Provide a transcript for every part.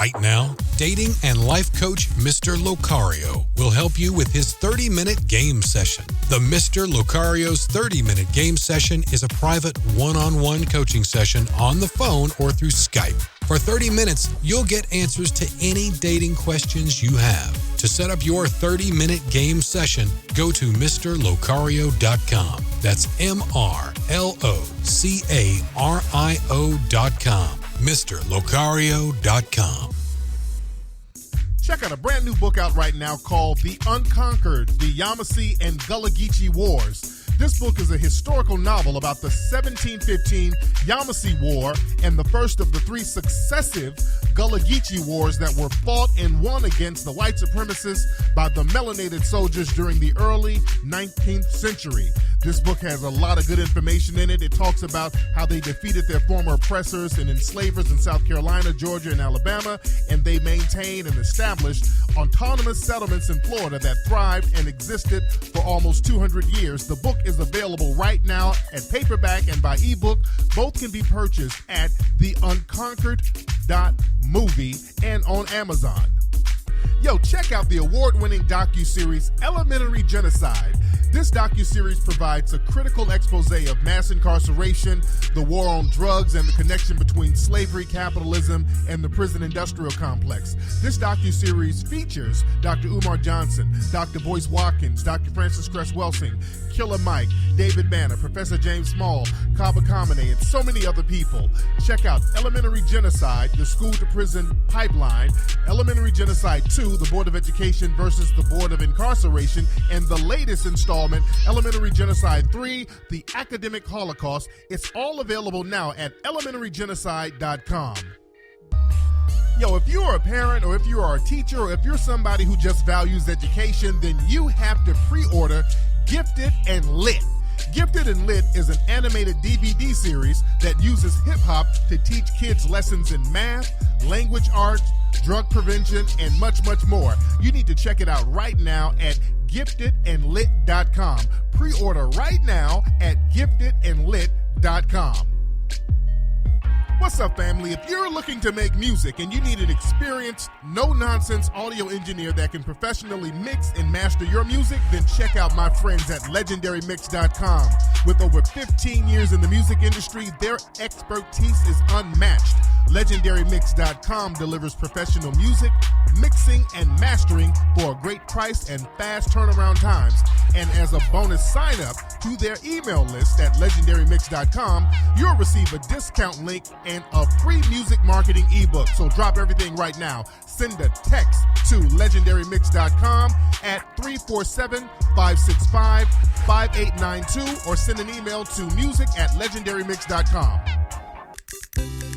Right now, dating and life coach Mr. Locario will help you with his 30-minute game session. The Mr. Locario's 30-minute game session is a private one-on-one coaching session on the phone or through Skype. For 30 minutes, you'll get answers to any dating questions you have. To set up your 30-minute game session, go to MrLocario.com. That's MrLocario.com. MrLocario.com. Check out a brand new book out right now called The Unconquered, the Yamasee and Gullah Geechee Wars. This book is a historical novel about the 1715 Yamasee War and the first of the three successive Gullah Geechee Wars that were fought and won against the white supremacists by the melanated soldiers during the early 19th century. This book has a lot of good information in it. It talks about how they defeated their former oppressors and enslavers in South Carolina, Georgia, and Alabama, and they maintained and established autonomous settlements in Florida that thrived and existed for almost 200 years. The book is available right now at paperback and by ebook. Both can be purchased at theunconquered.movie and on Amazon. Yo, check out the award-winning docuseries Elementary Genocide. This docuseries provides a critical expose of mass incarceration, the war on drugs, and the connection between slavery, capitalism, and the prison industrial complex. This docuseries features Dr. Umar Johnson, Dr. Boyce Watkins, Dr. Francis Cress Welsing, Killer Mike, David Banner, Professor James Small, Kaba Kamene, and so many other people. Check out Elementary Genocide, the School to Prison Pipeline, Elementary Genocide 2, the Board of Education versus the Board of Incarceration, and the latest installment, Elementary Genocide 3, the Academic Holocaust. It's all available now at elementarygenocide.com. Yo, if you're a parent or if you are a teacher or if you're somebody who just values education, then you have to pre-order Gifted and Lit. Gifted and Lit is an animated DVD series that uses hip-hop to teach kids lessons in math, language arts, drug prevention, and much, much more. You need to check it out right now at giftedandlit.com. Pre-order right now at giftedandlit.com. What's up, family? If you're looking to make music and you need an experienced, no-nonsense audio engineer that can professionally mix and master your music, then check out my friends at legendarymix.com. With over 15 years in the music industry, their expertise is unmatched. LegendaryMix.com delivers professional music, mixing, and mastering for a great price and fast turnaround times. And as a bonus sign-up to their email list at LegendaryMix.com, you'll receive a discount link and a free music marketing ebook. So drop everything right now. Send a text to LegendaryMix.com at 347-565-5892 or send an email to music@LegendaryMix.com.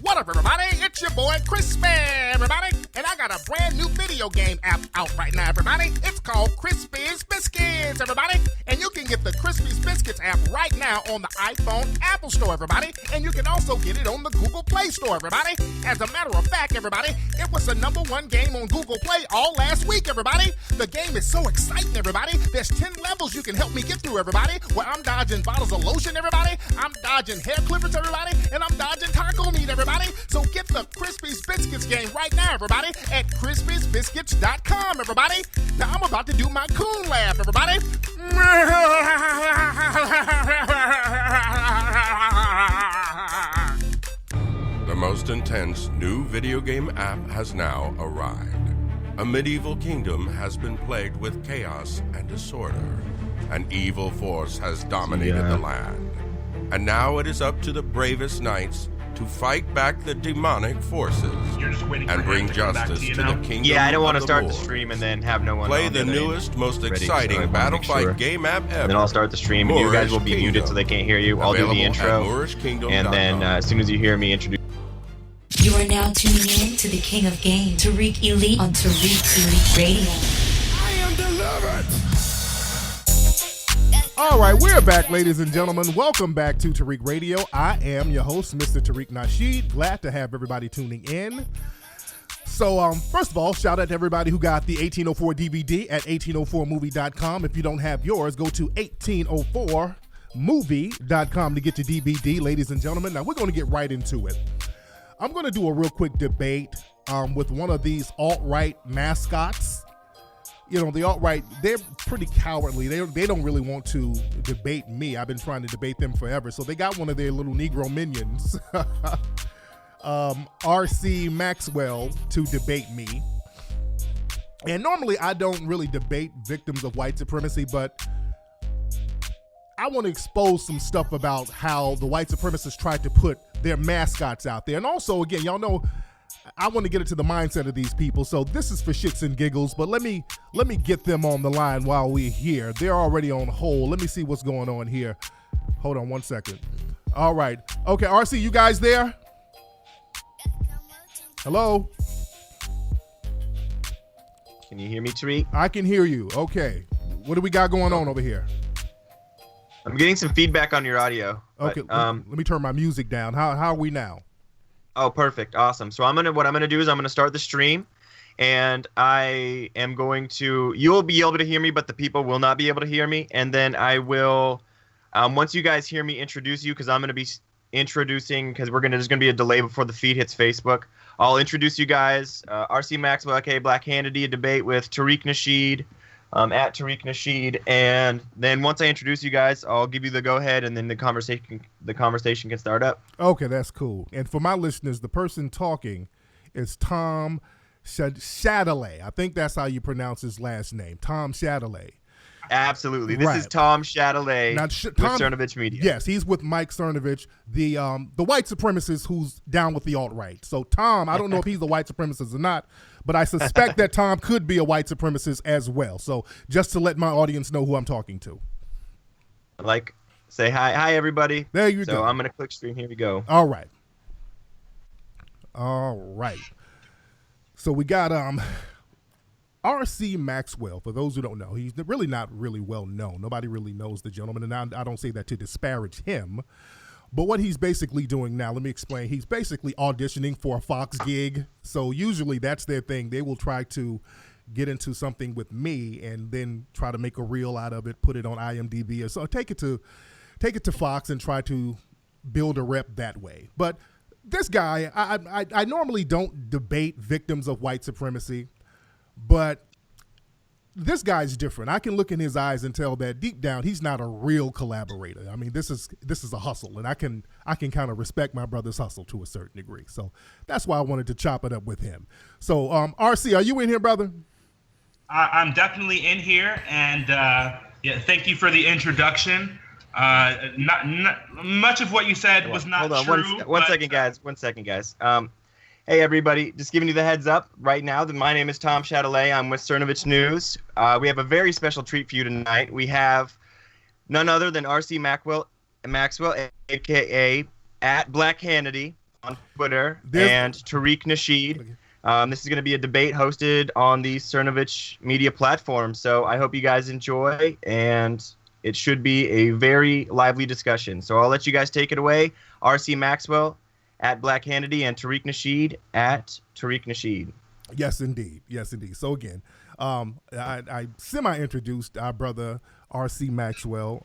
What up, everybody? It's your boy, Crispy, everybody. And I got a brand new video game app out right now, everybody. It's called Crispy's Biscuits, everybody. And you can get the Crispy's Biscuits app right now on the iPhone Apple Store, everybody. And you can also get it on the Google Play Store, everybody. As a matter of fact, everybody, it was the #1 game on Google Play all last week, everybody. The game is so exciting, everybody. There's 10 levels you can help me get through, everybody. Where I'm dodging bottles of lotion, everybody. I'm dodging hair clippers, everybody. And I'm dodging taco meat, everybody. So get the Crispy's Biscuits game right now, everybody, at crispysbiscuits.com, everybody. Now I'm about to do my coon laugh, everybody. The most intense new video game app has now arrived. A medieval kingdom has been plagued with chaos and disorder. An evil force has dominated the land. And now it is up to the bravest knights to fight back the demonic forces and bring justice to the kingdom. Yeah, I don't want to of the start the Lord. stream and then have no one. Play on the other newest, end most ready, exciting so I wanna battle make fight sure. game app ever. And then I'll start the stream, and you guys will be Moorish muted so they can't hear you. I'll do the Available at intro, moorishkingdom.com. and then as soon as you hear me introduce. You are now tuning in to the King of Games, Tariq Elite on Tariq Elite Radio. I am delivered. All right, we're back, ladies and gentlemen. Welcome back to Tariq Radio. I am your host, Mr. Tariq Nasheed. Glad to have everybody tuning in. So, first of all, shout out to everybody who got the 1804 DVD at 1804movie.com. If you don't have yours, go to 1804movie.com to get your DVD, ladies and gentlemen. Now, we're going to get right into it. I'm going to do a real quick debate with one of these alt-right mascots. You know, the alt-right, they're pretty cowardly. They don't really want to debate me. I've been trying to debate them forever. So they got one of their little Negro minions, R.C. Maxwell, to debate me. And normally I don't really debate victims of white supremacy, but I want to expose some stuff about how the white supremacists tried to put their mascots out there. And also, again, y'all know I want to get into the mindset of these people. So this is for shits and giggles, but let me get them on the line while we're here. They're already on hold. Let me see what's going on here. Hold on one second. All right. Okay, RC, you guys there? Hello? Can you hear me, Tariq? I can hear you. Okay. What do we got going on over here? I'm getting some feedback on your audio. Okay, but, let me turn my music down. How are we now? Oh, perfect. Awesome. So what I'm gonna do is I'm gonna start the stream, and I am going to, you'll be able to hear me, but the people will not be able to hear me. And then I will, once you guys hear me introduce you, because I'm gonna be introducing, because there's gonna be a delay before the feed hits Facebook. I'll introduce you guys. R.C. Maxwell, aka Black Hannity, a debate with Tariq Nasheed, at Tariq Nasheed, and then once I introduce you guys, I'll give you the go-ahead, and then the conversation can start up. Okay, that's cool. And for my listeners, the person talking is Tom Chatelet. I think that's how you pronounce his last name, Tom Chatelet. Absolutely. This is Tom Chatelet with Cernovich Media. Yes, he's with Mike Cernovich, the white supremacist who's down with the alt-right. So Tom, I don't know if he's a white supremacist or not, but I suspect that Tom could be a white supremacist as well. So just to let my audience know who I'm talking to. Say hi everybody. There you go. So I'm going to click stream. Here we go. All right. So we got R.C. Maxwell. For those who don't know, he's really not really well known. Nobody really knows the gentleman, and I don't say that to disparage him. But what he's basically doing now, let me explain. He's basically auditioning for a Fox gig. So usually that's their thing. They will try to get into something with me and then try to make a reel out of it, put it on IMDb, or so take it to Fox and try to build a rep that way. But this guy, I normally don't debate victims of white supremacy. But this guy's different. I can look in his eyes and tell that deep down he's not a real collaborator. I mean, this is a hustle, and I can kind of respect my brother's hustle to a certain degree. So that's why I wanted to chop it up with him. So, RC, are you in here, brother? I'm definitely in here, and thank you for the introduction. Not much of what you said was not true. Hold on, one second, guys. Hey, everybody, just giving you the heads up right now that my name is Tom Chatelet. I'm with Cernovich News. We have a very special treat for you tonight. We have none other than R.C. Maxwell, a.k.a. at Black Hannity on Twitter, and Tariq Nasheed. This is going to be a debate hosted on the Cernovich Media platform, so I hope you guys enjoy, and it should be a very lively discussion. So I'll let you guys take it away. R.C. Maxwell at Black Hannity, and Tariq Nasheed at Tariq Nasheed. Yes, indeed. So again, I semi-introduced our brother R.C. Maxwell.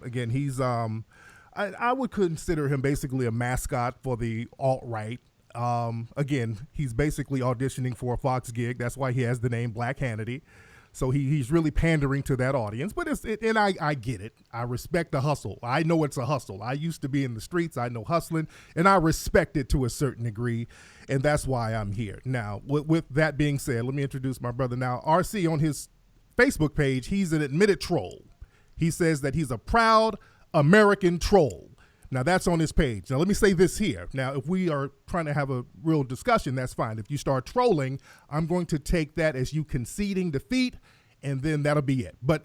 Again, he's I would consider him basically a mascot for the alt-right. Again, he's basically auditioning for a Fox gig. That's why he has the name Black Hannity. So he's really pandering to that audience, but I get it. I respect the hustle. I know it's a hustle. I used to be in the streets. I know hustling, and I respect it to a certain degree, and that's why I'm here. Now, with that being said, let me introduce my brother. Now, RC, on his Facebook page, he's an admitted troll. He says that he's a proud American troll. Now, that's on his page. Now, let me say this here. Now, if we are trying to have a real discussion, that's fine. If you start trolling, I'm going to take that as you conceding defeat, and then that'll be it. But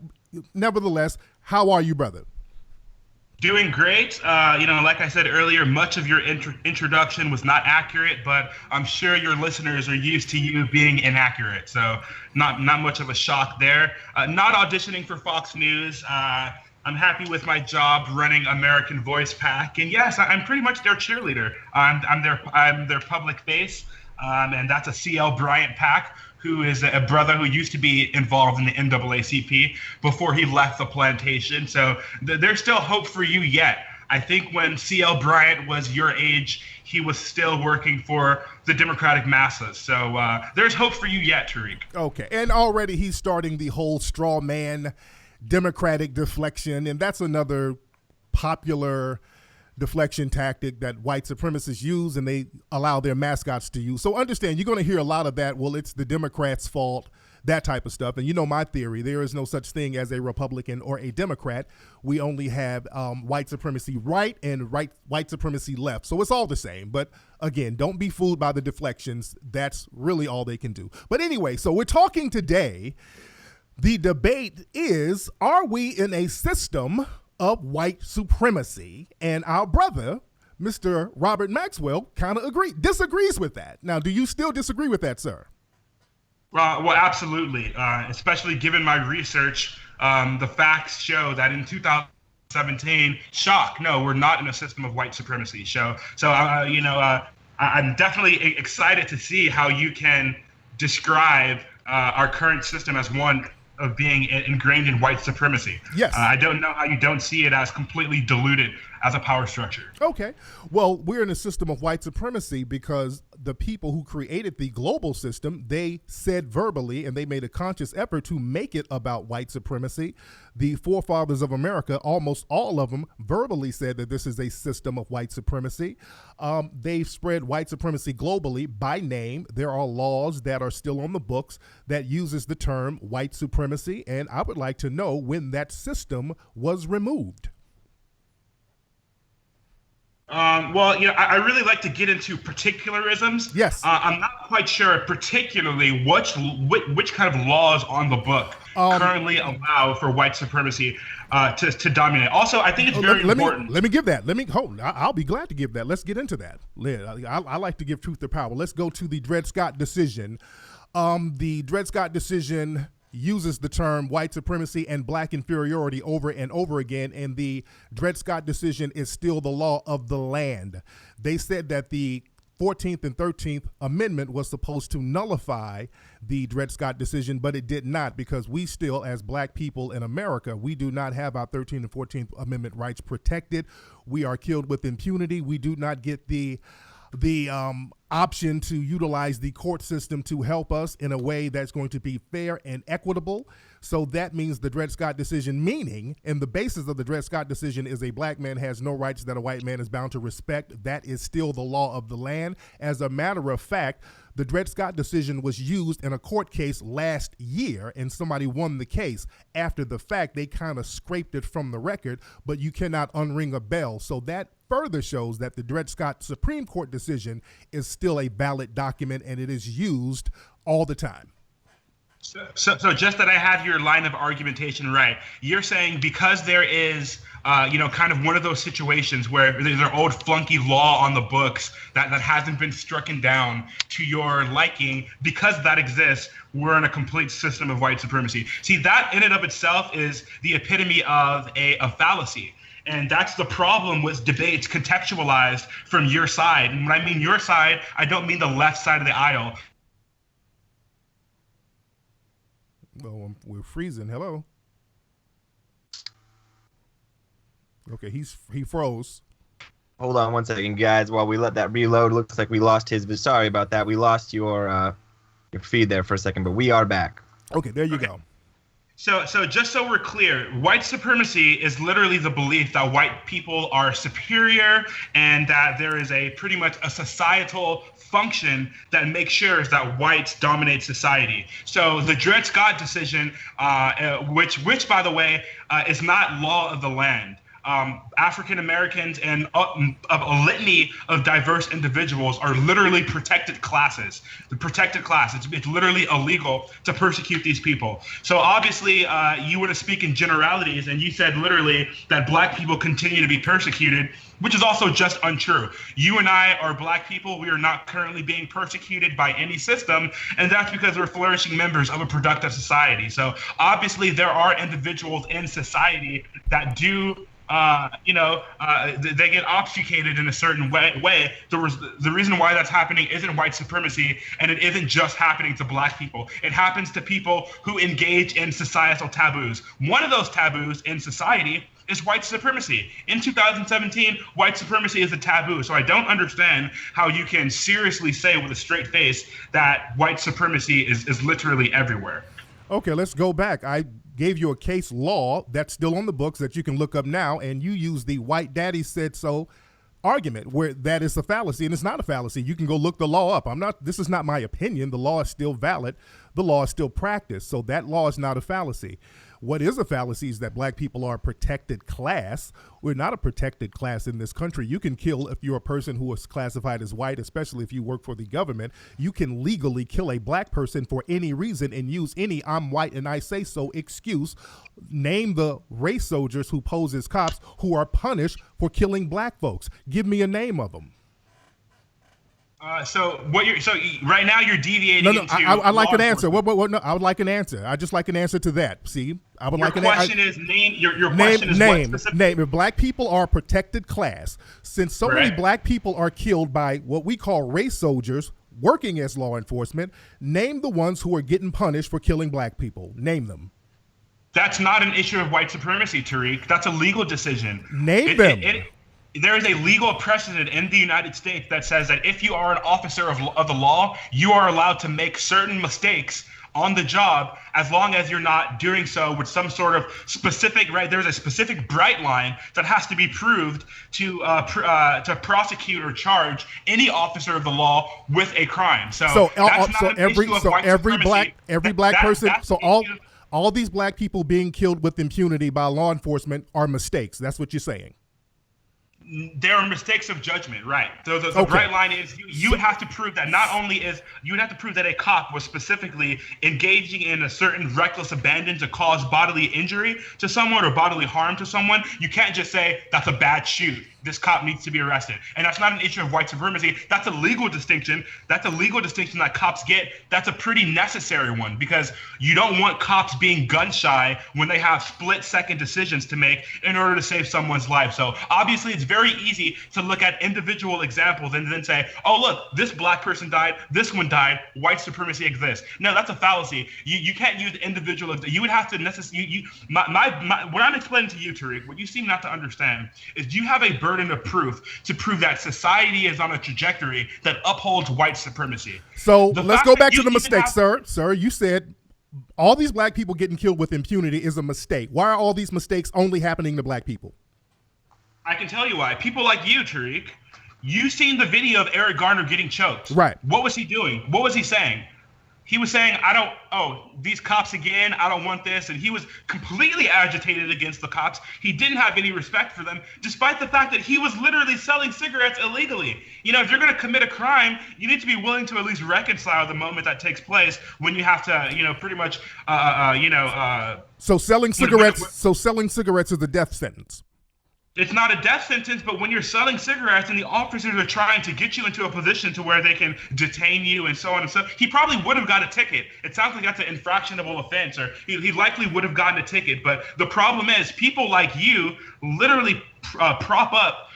nevertheless, how are you, brother? Doing great. Like I said earlier, much of your introduction was not accurate, but I'm sure your listeners are used to you being inaccurate. So not much of a shock there. Not auditioning for Fox News. I'm happy with my job running American Voice Pack, and yes, I'm pretty much their cheerleader. I'm their public face, and that's a CL Bryant Pack, who is a brother who used to be involved in the NAACP before he left the plantation. So there's still hope for you yet. I think when C.L. Bryant was your age, he was still working for the Democratic masses. So there's hope for you yet, Tariq. Okay, and already he's starting the whole straw man Democratic deflection, and that's another popular deflection tactic that white supremacists use and they allow their mascots to use. So understand, you're going to hear a lot of that. Well, it's the Democrats' fault, that type of stuff. And you know my theory, there is no such thing as a Republican or a Democrat. We only have white supremacy right and white supremacy left. So it's all the same. But again, don't be fooled by the deflections. That's really all they can do. But anyway, so we're talking today. The debate is, are we in a system of white supremacy? And our brother, Mr. Robert Maxwell, kind of disagrees with that. Now, do you still disagree with that, sir? Well, absolutely. Especially given my research, the facts show that in 2017, no, we're not in a system of white supremacy. I'm definitely excited to see how you can describe our current system as one of being ingrained in white supremacy. Yes. I don't know how you don't see it as completely diluted as a power structure. Okay. Well, we're in a system of white supremacy because the people who created the global system, they said verbally, and they made a conscious effort to make it about white supremacy. The forefathers of America, almost all of them verbally said that this is a system of white supremacy. They've spread white supremacy globally by name. There are laws that are still on the books that uses the term white supremacy, and I would like to know when that system was removed. I really like to get into particularisms. Yes. I'm not quite sure particularly which kind of laws on the book currently allow for white supremacy to dominate. Also, I think it's very important. Let me give that. I'll be glad to give that. Let's get into that. I like to give truth to power. Let's go to the Dred Scott decision. The Dred Scott decision uses the term white supremacy and black inferiority over and over again, and the Dred Scott decision is still the law of the land. They said that the 14th and 13th Amendment was supposed to nullify the Dred Scott decision, but it did not, because we still, as black people in America, we do not have our 13th and 14th Amendment rights protected. We are killed with impunity. We do not get the option to utilize the court system to help us in a way that's going to be fair and equitable. So that means the Dred Scott decision, meaning, and the basis of the Dred Scott decision is a black man has no rights that a white man is bound to respect. That is still the law of the land. As a matter of fact, the Dred Scott decision was used in a court case last year, and somebody won the case. After the fact, they kind of scraped it from the record, but you cannot unring a bell. So that further shows that the Dred Scott Supreme Court decision is still a valid document, and it is used all the time. So just that I have your line of argumentation right, you're saying because there is, kind of one of those situations where there's an old flunky law on the books that hasn't been stricken down to your liking, because that exists, we're in a complete system of white supremacy. See, that in and of itself is the epitome of a fallacy. And that's the problem with debates contextualized from your side. And when I mean your side, I don't mean the left side of the aisle. Well, we're freezing. Hello. Okay, he froze. Hold on one second, guys. While we let that reload, looks like we lost his. Sorry about that. We lost your feed there for a second, but we are back. Okay, there you go. So just so we're clear, white supremacy is literally the belief that white people are superior and that there is pretty much a societal function that makes sure that whites dominate society. So the Dred Scott decision, which by the way, is not law of the land. African Americans and a litany of diverse individuals are literally protected classes. The protected class, it's literally illegal to persecute these people. So obviously you want to speak in generalities, and you said literally that black people continue to be persecuted, which is also just untrue. You and I are black people. We are not currently being persecuted by any system, and that's because we're flourishing members of a productive society. So obviously there are individuals in society that do they get obfuscated in a certain way. The reason why that's happening isn't white supremacy, and it isn't just happening to black people. It happens to people who engage in societal taboos. One of those taboos in society is white supremacy. In 2017, white supremacy is a taboo. So I don't understand how you can seriously say with a straight face that white supremacy is literally everywhere. Okay, let's go back. I gave you a case law that's still on the books that you can look up now, and you use the white daddy said so argument where that is a fallacy, and it's not a fallacy. You can go look the law up. This is not my opinion. The law is still valid. The law is still practiced. So that law is not a fallacy. What is a fallacy is that black people are a protected class. We're not a protected class in this country. You can kill if you're a person who is classified as white, especially if you work for the government. You can legally kill a black person for any reason and use any "I'm white and I say so" excuse. Name the race soldiers who pose as cops who are punished for killing black folks. Give me a name of them. So right now you're deviating. No, I like an answer. What? No, I would like an answer. I just like an answer to that. See, I would like an answer. Your question is name. If black people are a protected class, since so many black people are killed by what we call race soldiers working as law enforcement, name the ones who are getting punished for killing black people. Name them. That's not an issue of white supremacy, Tariq. That's a legal decision. Name them. There is a legal precedent in the United States that says that if you are an officer of the law, you are allowed to make certain mistakes on the job as long as you're not doing so with some sort of specific, right? There's a specific bright line that has to be proved to prosecute or charge any officer of the law with a crime. All these black people being killed with impunity by law enforcement are mistakes. That's what you're saying. There are mistakes of judgment, right? So the bright line is you would have to prove that you would have to prove that a cop was specifically engaging in a certain reckless abandon to cause bodily injury to someone or bodily harm to someone. You can't just say that's a bad shoot. This cop needs to be arrested. And that's not an issue of white supremacy. That's a legal distinction. That's a legal distinction that cops get. That's a pretty necessary one because you don't want cops being gun shy when they have split-second decisions to make in order to save someone's life. So obviously it's very easy to look at individual examples and then say, oh, look, this black person died, this one died, white supremacy exists. No, that's a fallacy. You can't use individual. You would have to necessarily, what I'm explaining to you, Tariq, what you seem not to understand is you have a burden of proof to prove that society is on a trajectory that upholds white supremacy. So let's go back to the mistake, sir. Sir, you said all these black people getting killed with impunity is a mistake. Why are all these mistakes only happening to black people? I can tell you why. People like you, Tariq, you seen the video of Eric Garner getting choked. Right. What was he doing? What was he saying? He was saying, these cops again, I don't want this. And he was completely agitated against the cops. He didn't have any respect for them, despite the fact that he was literally selling cigarettes illegally. You know, if you're going to commit a crime, you need to be willing to at least reconcile the moment that takes place when you have to, pretty much, So selling cigarettes is a death sentence. It's not a death sentence, but when you're selling cigarettes and the officers are trying to get you into a position to where they can detain you and so on and so, he probably would have got a ticket. It sounds like that's an infractionable offense, or he likely would have gotten a ticket. But the problem is people like you literally prop up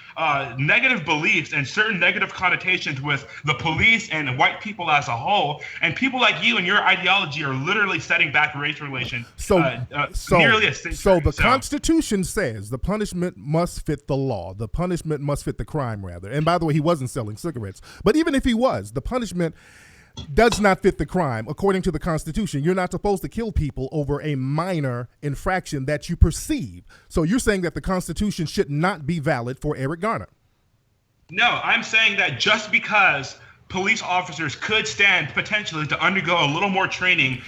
negative beliefs and certain negative connotations with the police and white people as a whole, and people like you and your ideology are literally setting back race relations nearly a century. So the Constitution says the punishment must fit the law. The punishment must fit the crime, rather. And by the way, he wasn't selling cigarettes. But even if he was, the punishment does not fit the crime. According to the Constitution, you're not supposed to kill people over a minor infraction that you perceive. So you're saying that the Constitution should not be valid for Eric Garner? No, I'm saying that just because police officers could stand potentially to undergo a little more training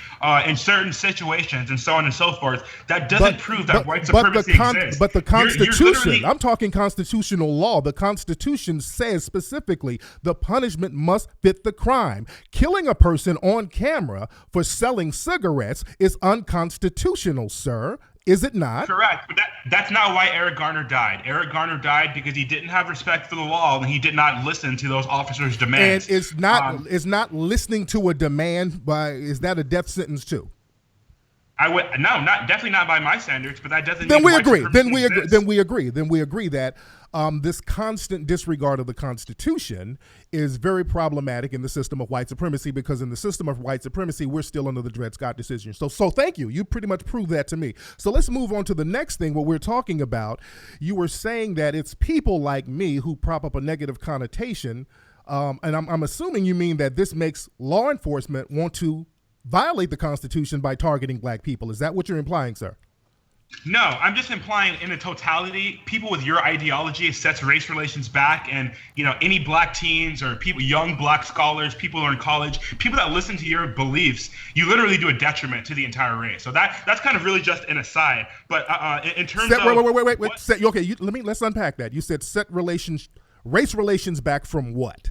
in certain situations and so on and so forth, that doesn't prove that white supremacy exists. But the Constitution, I'm talking constitutional law. The Constitution says specifically the punishment must fit the crime. Killing a person on camera for selling cigarettes is unconstitutional, sir. Is it not? Correct, but that's not why Eric Garner died. Eric Garner died because he didn't have respect for the law and he did not listen to those officers' demands. And is not listening to a demand is that a death sentence too? definitely not by my standards, but that doesn't. Then mean we agree. white Then supremacy we agree. exists. Then we agree. Then we agree that this constant disregard of the Constitution is very problematic in the system of white supremacy, because in the system of white supremacy, we're still under the Dred Scott decision. So thank you. You pretty much proved that to me. So let's move on to the next thing, what we're talking about. You were saying that it's people like me who prop up a negative connotation, and I'm assuming you mean that this makes law enforcement want to violate the Constitution by targeting black people. Is that what you're implying, sir? No, I'm just implying in a totality, people with your ideology sets race relations back, and any black teens or people, young black scholars, people who are in college, people that listen to your beliefs, you literally do a detriment to the entire race. So that's kind of really just an aside. But in terms of wait. Let's unpack that. You said set race relations back from what?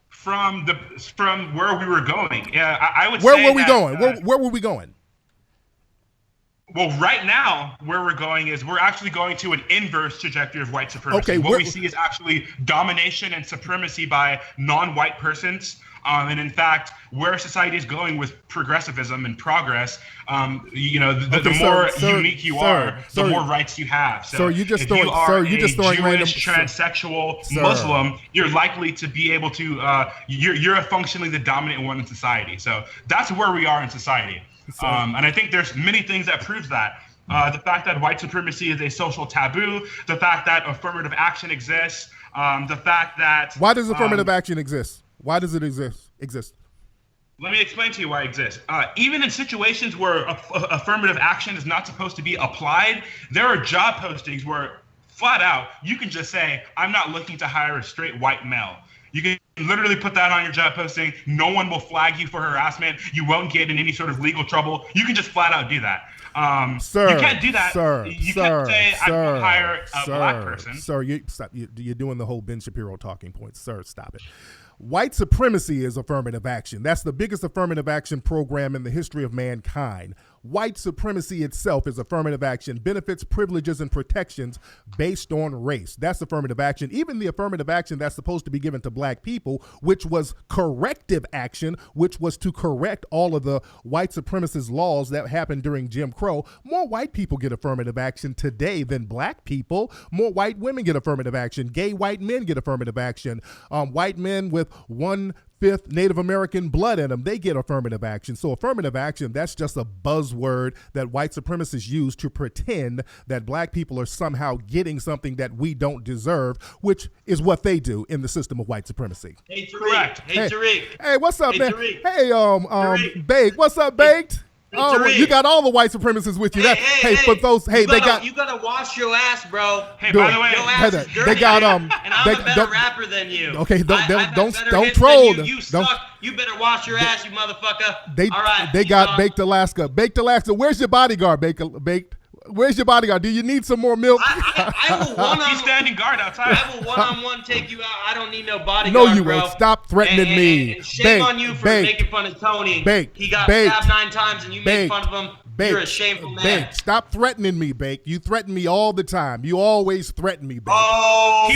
From where we were going. I would where say were we going? Where were we going? Well, right now, where we're going is we're actually going to an inverse trajectory of white supremacy. What we see is actually domination and supremacy by non-white persons. And in fact, where society is going with progressivism and progress, the more unique you are, the more rights you have. So you're just if you are a Jewish random transsexual Muslim, you're likely to be able to. You're functionally the dominant one in society. So that's where we are in society. And I think there's many things that proves that. The fact that white supremacy is a social taboo, the fact that affirmative action exists, the fact that... Why does affirmative action exist? Why does it exist? Let me explain to you why it exists. Even in situations where affirmative action is not supposed to be applied, there are job postings where, flat out, you can just say, I'm not looking to hire a straight white male. You can literally put that on your job posting. No one will flag you for harassment. You won't get in any sort of legal trouble. You can just flat out do that. Sir, you can't do that. You can't say I will hire a black person. Sir, you're doing the whole Ben Shapiro talking points. Sir, stop it. White supremacy is affirmative action. That's the biggest affirmative action program in the history of mankind. White supremacy itself is affirmative action, benefits, privileges, and protections based on race. That's affirmative action. Even the affirmative action that's supposed to be given to black people, which was corrective action, which was to correct all of the white supremacist laws that happened during Jim Crow. More white people get affirmative action today than black people. More white women get affirmative action. Gay white men get affirmative action. White men with 1/5 Native American blood in them, they get affirmative action. So affirmative action, that's just a buzzword that white supremacists use to pretend that black people are somehow getting something that we don't deserve, which is what they do in the system of white supremacy. Hey, Tariq. Hey, Tariq. Hey, what's up, man? Tariq. Hey, Tariq. Baked. What's up, Baked? Tariq. You got all the white supremacists with you. For those, you gotta wash your ass, bro. Hey, by the way, your ass is dirty, they got and I'm a better rapper than you. Okay, don't troll. You suck. You better wash your ass, you motherfucker. All right, they got Baked Alaska. Baked Alaska, where's your bodyguard, Baked? Where's your bodyguard? Do you need some more milk? I will He's standing guard outside. I will one-on-one take you out. I don't need no bodyguard, no, you bro. won't. Stop threatening me. And shame on you for making fun of Tony. He got stabbed 9 times and you made fun of him. You're a shameful man. Stop threatening me, Bake. You threaten me all the time. You always threaten me, Bake. Oh,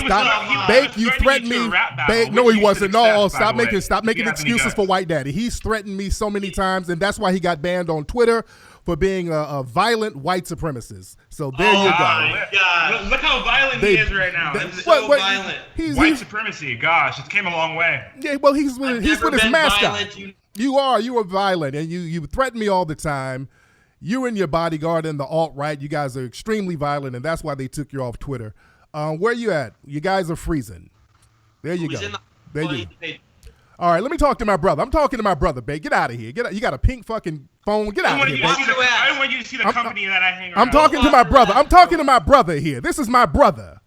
Bake, you threatened me. Bake, no, he wasn't. No, stop making excuses for White Daddy. He's threatened me so many times, and that's why he got banned on Twitter for being a violent white supremacist. So there you go. God. Look how violent he is right now. Violent. White supremacy. Gosh, it came a long way. Yeah, well, he's with his mascot. You are violent, and you threaten me all the time. You and your bodyguard and the alt-right, you guys are extremely violent, and that's why they took you off Twitter. Where you at? You guys are freezing. There you go. There you go. All right, let me talk to my brother. I'm talking to my brother, babe. Get out of here. You got a pink fucking phone. Get out of here, babe. I don't want you to see the company that I hang around. I'm talking to my brother. I'm talking to my brother here. This is my brother.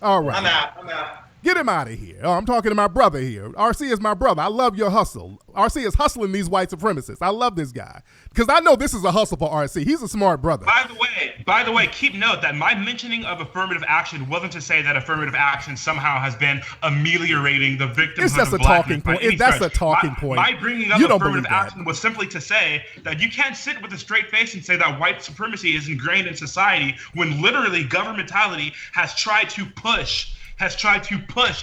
All right. I'm out. Get him out of here. Oh, I'm talking to my brother here. RC is my brother. I love your hustle. RC is hustling these white supremacists. I love this guy because I know this is a hustle for RC. He's a smart brother. By the way, keep note that my mentioning of affirmative action wasn't to say that affirmative action somehow has been ameliorating the victimhood It's just of a talking point. That's a talking point. My bringing up affirmative action was simply to say that you can't sit with a straight face and say that white supremacy is ingrained in society when literally governmentality has tried to push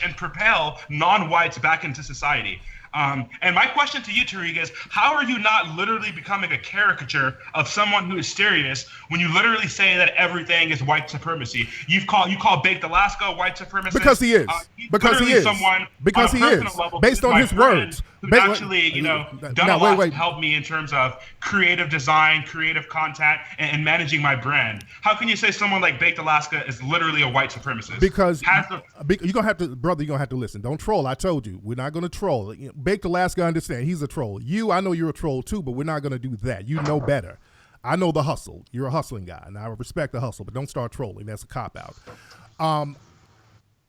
and propel non-whites back into society. And my question to you, Tariq, is how are you not literally becoming a caricature of someone who is serious when you literally say that everything is white supremacy? You call Baked Alaska white supremacist because he is. Because he is. Someone because he is. Level, based on his words. Who's actually, done a lot to help me in terms of creative design, creative content, and managing my brand. How can you say someone like Baked Alaska is literally a white supremacist? Because you're gonna have to, brother. You're gonna have to listen. Don't troll. I told you, we're not gonna troll. Baked Alaska, understand? He's a troll. I know you're a troll too, but we're not gonna do that. You know better. I know the hustle. You're a hustling guy, and I respect the hustle. But don't start trolling. That's a cop out.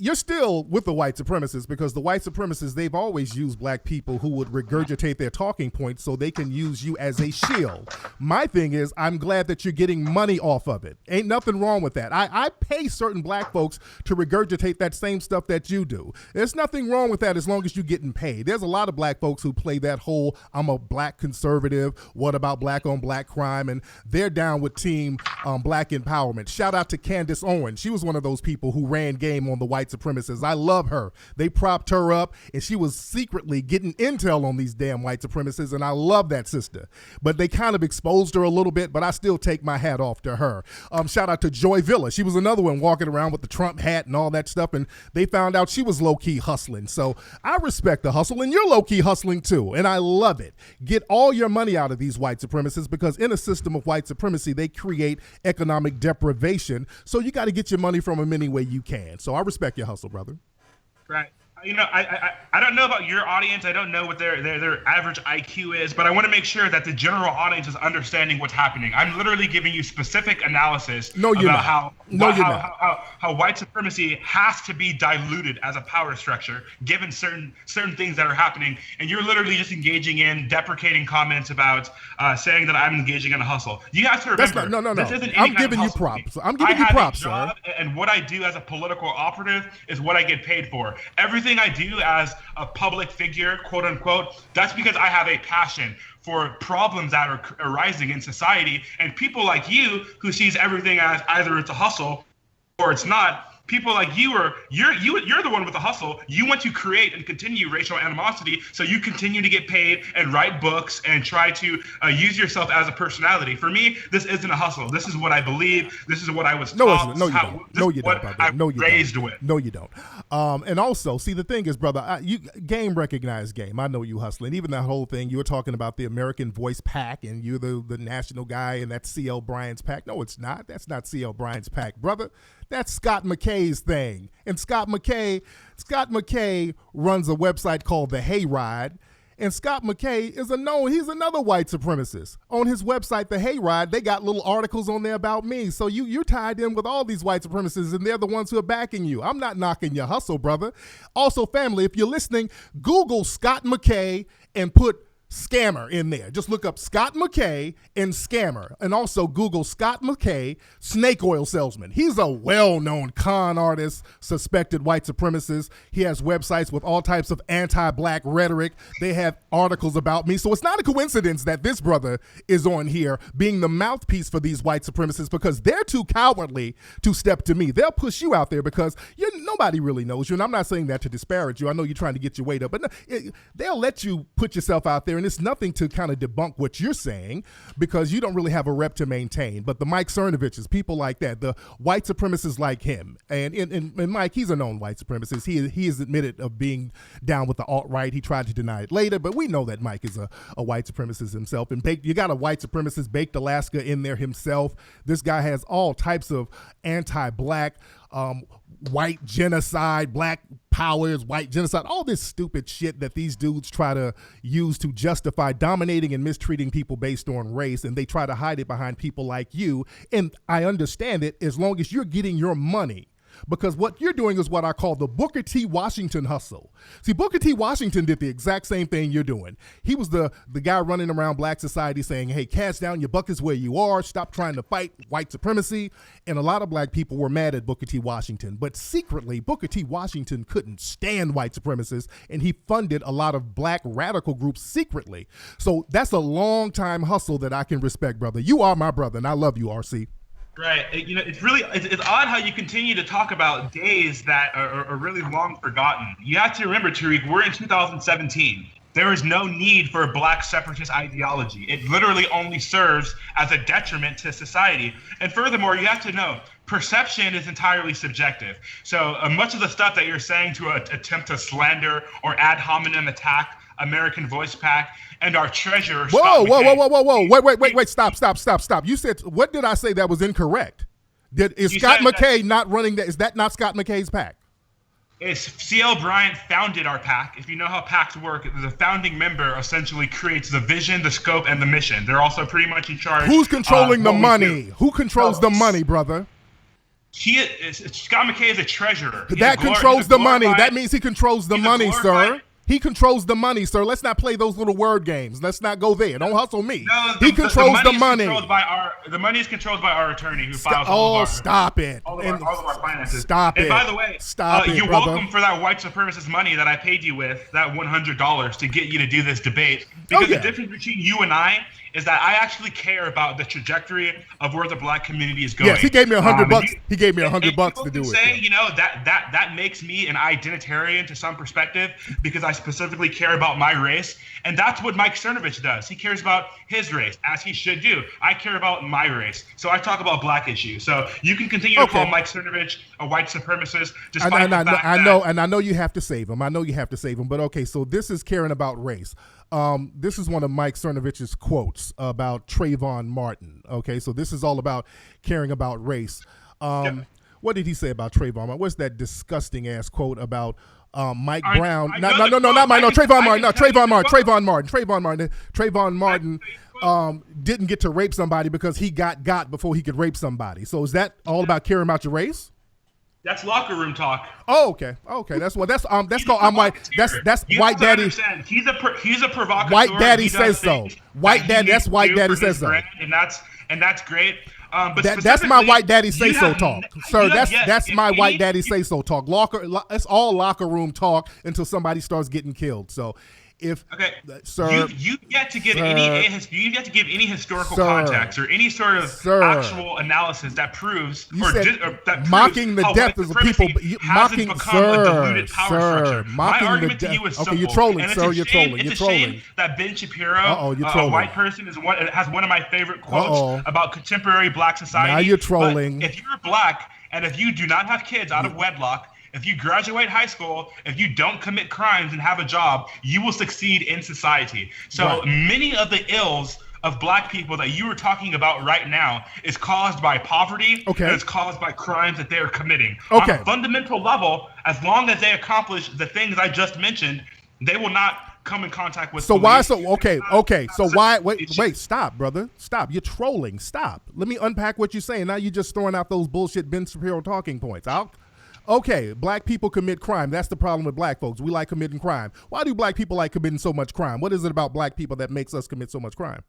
You're still with the white supremacists because the white supremacists, they've always used black people who would regurgitate their talking points so they can use you as a shield. My thing is, I'm glad that you're getting money off of it. Ain't nothing wrong with that. I pay certain black folks to regurgitate that same stuff that you do. There's nothing wrong with that as long as you're getting paid. There's a lot of black folks who play that whole, I'm a black conservative, what about black on black crime, and they're down with team black empowerment. Shout out to Candace Owens. She was one of those people who ran game on the white supremacists. I love her. They propped her up, and she was secretly getting intel on these damn white supremacists, and I love that sister. But they kind of exposed her a little bit, but I still take my hat off to her. Shout out to Joy Villa. She was another one walking around with the Trump hat and all that stuff, and they found out she was low-key hustling. So I respect the hustle, and you're low-key hustling too, and I love it. Get all your money out of these white supremacists because in a system of white supremacy, they create economic deprivation, so you got to get your money from them any way you can. So I respect your hustle, brother. Right. I don't know about your audience. I don't know what their average IQ is, but I want to make sure that the general audience is understanding what's happening. I'm literally giving you specific analysis about how white supremacy has to be diluted as a power structure, given certain things that are happening, and you're literally just engaging in deprecating comments about saying that I'm engaging in a hustle. You have to remember, no. This isn't I'm giving you props. I'm giving you props, sir. And what I do as a political operative is what I get paid for. Everything I do as a public figure, quote unquote, that's because I have a passion for problems that are arising in society. And people like you who sees everything as either it's a hustle or it's not. People like you you're the one with the hustle. You want to create and continue racial animosity, so you continue to get paid and write books and try to use yourself as a personality. For me, this isn't a hustle. This is what I believe. This is what I was taught. No, you don't. I'm raised with. No, you don't. And also, see, the thing is, brother, game recognized game. I know you hustling. Even that whole thing, you were talking about the American Voice PAC, and you're the national guy, and that's C.L. Bryant's PAC. No, it's not. That's not C.L. Bryant's PAC, brother. That's Scott McKay's thing. And Scott McKay runs a website called The Hayride. And Scott McKay he's another white supremacist. On his website, The Hayride, they got little articles on there about me. So you're tied in with all these white supremacists, and they're the ones who are backing you. I'm not knocking your hustle, brother. Also, family, if you're listening, Google Scott McKay and put scammer in there. Just look up Scott McKay and scammer, and also Google Scott McKay snake oil salesman. He's a well-known con artist, suspected white supremacist. He has websites with all types of anti-black rhetoric. They have articles about me. So it's not a coincidence that this brother is on here being the mouthpiece for these white supremacists because they're too cowardly to step to me. They'll push you out there because nobody really knows you. And I'm not saying that to disparage you. I know you're trying to get your weight up, but they'll let you put yourself out there. And it's nothing to kind of debunk what you're saying because you don't really have a rep to maintain. But the Mike Cernoviches, people like that, the white supremacists like him, and Mike, he's a known white supremacist. He is admitted of being down with the alt-right. He tried to deny it later, but we know that Mike is a white supremacist himself. And you got a white supremacist, Baked Alaska, in there himself. This guy has all types of anti-black, white genocide, black powers, white genocide, all this stupid shit that these dudes try to use to justify dominating and mistreating people based on race, and they try to hide it behind people like you. And I understand it as long as you're getting your money. Because what you're doing is what I call the Booker T. Washington hustle. See, Booker T. Washington did the exact same thing you're doing. He was the guy running around black society saying, hey, cast down your buckets where you are, stop trying to fight white supremacy. And a lot of black people were mad at Booker T. Washington. But secretly, Booker T. Washington couldn't stand white supremacists, and he funded a lot of black radical groups secretly. So that's a long time hustle that I can respect, brother. You are my brother, and I love you, RC. Right. It's odd how you continue to talk about days that are really long forgotten. You have to remember, Tariq, we're in 2017. There is no need for a black separatist ideology. It literally only serves as a detriment to society. And furthermore, you have to know, perception is entirely subjective. So much of the stuff that you're saying to attempt to slander or ad hominem attack American Voice Pack and our treasurer. Whoa. Wait. Stop. You said, what did I say that was incorrect? Is Scott McKay not running that? Is that not Scott McKay's PAC? C.L. Bryant founded our PAC. If you know how PACs work, the founding member essentially creates the vision, the scope, and the mission. They're also pretty much in charge. Who's controlling the money? Who controls the money, brother? Scott McKay is a treasurer. That controls the money. That means he controls the money, sir. He controls the money, sir. Let's not play those little word games. Let's not go there. Don't hustle me. No, he controls the money. The money is controlled by our attorney who files all of our finances. Stop it. And by the way, you're welcome for that white supremacist money that I paid you with, that $100 to get you to do this debate. Because the difference between you and I is that I actually care about the trajectory of where the black community is going. Yes, he gave me $100. He gave me $100 to do it. Say, that makes me an identitarian to some perspective because I specifically care about my race, and that's what Mike Cernovich does. He cares about his race, as he should do. I care about my race, so I talk about black issues. So you can continue to call Mike Cernovich a white supremacist, despite the fact I know you have to save him. But okay, so this is caring about race. This is one of Mike Cernovich's quotes about Trayvon Martin. Okay, so this is all about caring about race. What did he say about Trayvon Martin? What's that disgusting ass quote about Mike Brown? Trayvon Martin didn't get to rape somebody because he got before he could rape somebody. So is that all about caring about your race? That's locker room talk. Oh, okay. That's called. I'm white. That's white daddy. He's a provocateur. White daddy says so. White daddy. That's white daddy says so. And that's great. But that's my white daddy say so talk, sir. That's my white daddy say so talk. It's all locker room talk until somebody starts getting killed. So. Sir, you get to give any historical context or any sort of actual analysis that proves mocking the death of the people, mocking a diluted power structure. My argument to you is simple. Okay, you're trolling, sir. You're trolling. It's a shame that Ben Shapiro, a white person, has one of my favorite quotes about contemporary black society. Now you're trolling. But if you're black and if you do not have kids out of wedlock, if you graduate high school, if you don't commit crimes and have a job, you will succeed in society. So many of the ills of black people that you are talking about right now is caused by poverty and it's caused by crimes that they are committing. On a fundamental level, as long as they accomplish the things I just mentioned, they will not come in contact with police. Wait, stop, brother. Stop. You're trolling. Stop. Let me unpack what you're saying. Now you're just throwing out those bullshit Ben Shapiro talking points. Okay, black people commit crime. That's the problem with black folks. We like committing crime. Why do black people like committing so much crime? What is it about black people that makes us commit so much crime?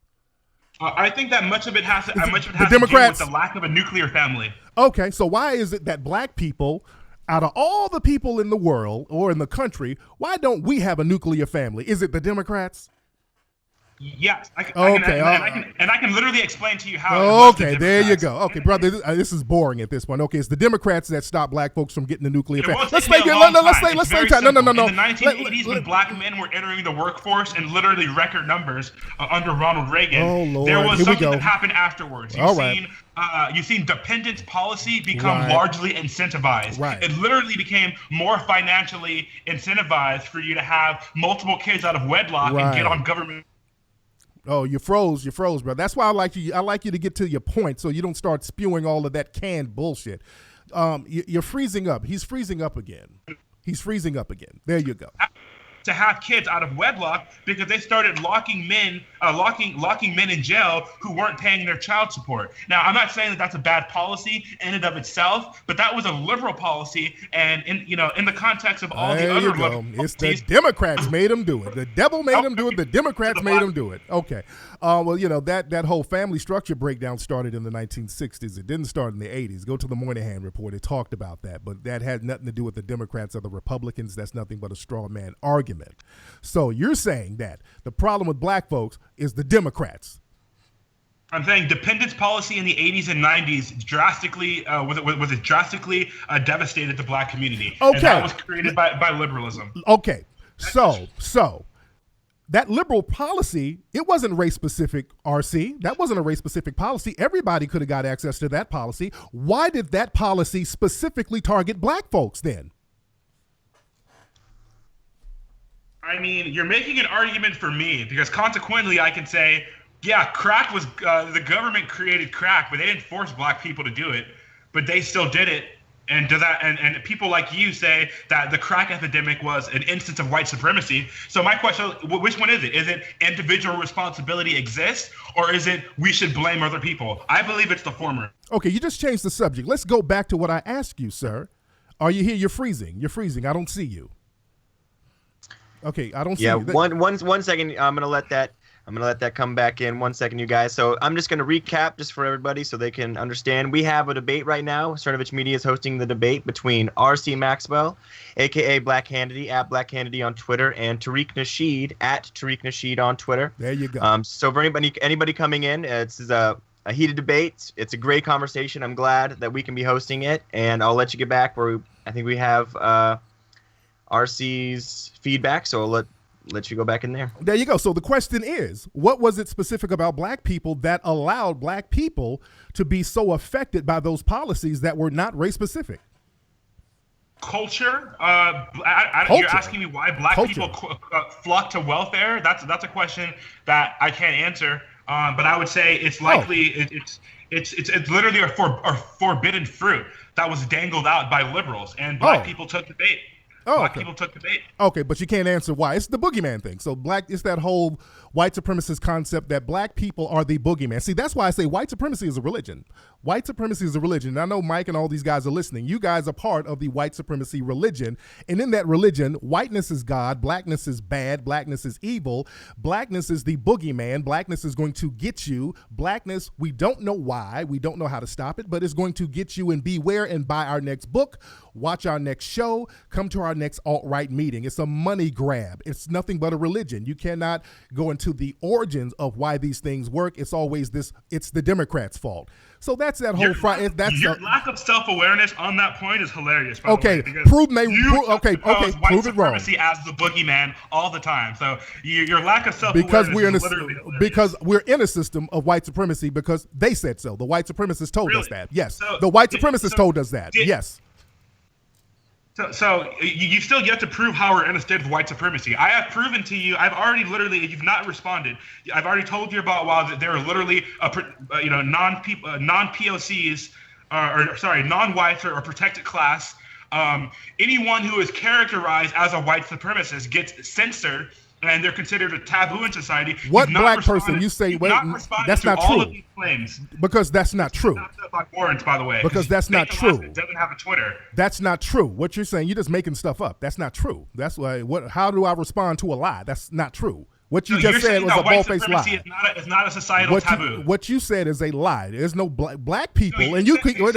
I think that much of it has to do with the lack of a nuclear family. Okay, so why is it that black people, out of all the people in the world or in the country, why don't we have a nuclear family? Is it the Democrats? Yes, I can literally explain to you how. Okay, there you go. Okay, brother, this is boring at this point. Okay, it's the Democrats that stop black folks from getting the nuclear family. Let's say time. No. In the 1980s, when black men were entering the workforce in literally record numbers under Ronald Reagan, there was something that happened afterwards. You've seen dependence policy become largely incentivized. It literally became more financially incentivized for you to have multiple kids out of wedlock and get on government. Oh, you froze, bro. That's why I like you to get to your point so you don't start spewing all of that canned bullshit. You're freezing up. He's freezing up again. There you go. To have kids out of wedlock because they started locking men in jail who weren't paying their child support. Now, I'm not saying that that's a bad policy in and of itself, but that was a liberal policy, and in the context of all the other liberal policies, it's the Democrats made them do it. The devil made them do it. The Democrats made them do it. Okay. That whole family structure breakdown started in the 1960s. It didn't start in the 80s. Go to the Moynihan report. It talked about that, but that had nothing to do with the Democrats or the Republicans. That's nothing but a straw man argument. So you're saying that the problem with black folks is the Democrats. I'm saying dependence policy in the 80s and 90s drastically devastated the black community. Okay. And that was created by liberalism. Okay. So that liberal policy, it wasn't race-specific, RC. That wasn't a race-specific policy. Everybody could have got access to that policy. Why did that policy specifically target black folks then? I mean, you're making an argument for me because consequently I can say, yeah, crack was the government created crack, but they didn't force black people to do it, but they still did it. And does that and people like you say that the crack epidemic was an instance of white supremacy. So my question, which one is it? Is it individual responsibility exists, or is it we should blame other people? I believe it's the former. Okay, you just changed the subject. Let's go back to what I asked you, sir. Are you here? You're freezing. You're freezing. I don't see you. Okay, I don't see you. One second. I'm gonna let that come back in 1 second, you guys. So I'm just gonna recap just for everybody so they can understand. We have a debate right now. Cernovich Media is hosting the debate between R.C. Maxwell, aka Black Hannity, at Black Hannity on Twitter, and Tariq Nasheed at Tariq Nasheed on Twitter. There you go. So for anybody coming in, this is a heated debate. It's a great conversation. I'm glad that we can be hosting it, and I'll let you get back where I think we have RC's feedback, so I'll let you go back in there. There you go. So the question is, what was it specific about black people that allowed black people to be so affected by those policies that were not race specific? Culture. You're asking me why black people flock to welfare? That's a question that I can't answer. But I would say it's likely it's literally a forbidden fruit that was dangled out by liberals, and black people took the bait. Black people took the bait. Okay, but you can't answer why. It's the boogeyman thing. So it's that whole white supremacist concept that black people are the boogeyman. See, that's why I say white supremacy is a religion. White supremacy is a religion. And I know Mike and all these guys are listening. You guys are part of the white supremacy religion. And in that religion, whiteness is God, blackness is bad, blackness is evil, blackness is the boogeyman, blackness is going to get you. Blackness, we don't know why, we don't know how to stop it, but it's going to get you. And beware and buy our next book, watch our next show, come to our next alt-right meeting. It's a money grab. It's nothing but a religion. You cannot go into the origins of why these things work. It's always it's the Democrats' fault. So that's that whole your lack of self-awareness on that point is hilarious. Okay, prove it wrong. As the boogeyman all the time. So your lack of self-awareness because we're in a system of white supremacy because they said so. The white supremacists told us that. Yes, the white supremacists told us that. Yes. So you still get to prove how we're in a state of white supremacy. I have proven to you. I've already you've not responded. I've already told you about that there are literally non-POCs non-whites or protected class. Anyone who is characterized as a white supremacist gets censored, and they're considered a taboo in society. What black person you say? That's not true. All of these claims. Because that's not true. Warrants, by the way. Because that's not true. Doesn't have a Twitter. That's not true. What you're saying, you're just making stuff up. That's not true. That's why. How do I respond to a lie? That's not true. What you just said was a bald-faced lie. It's not a societal taboo. What you said is a lie. There's no black people, and you keep whoa.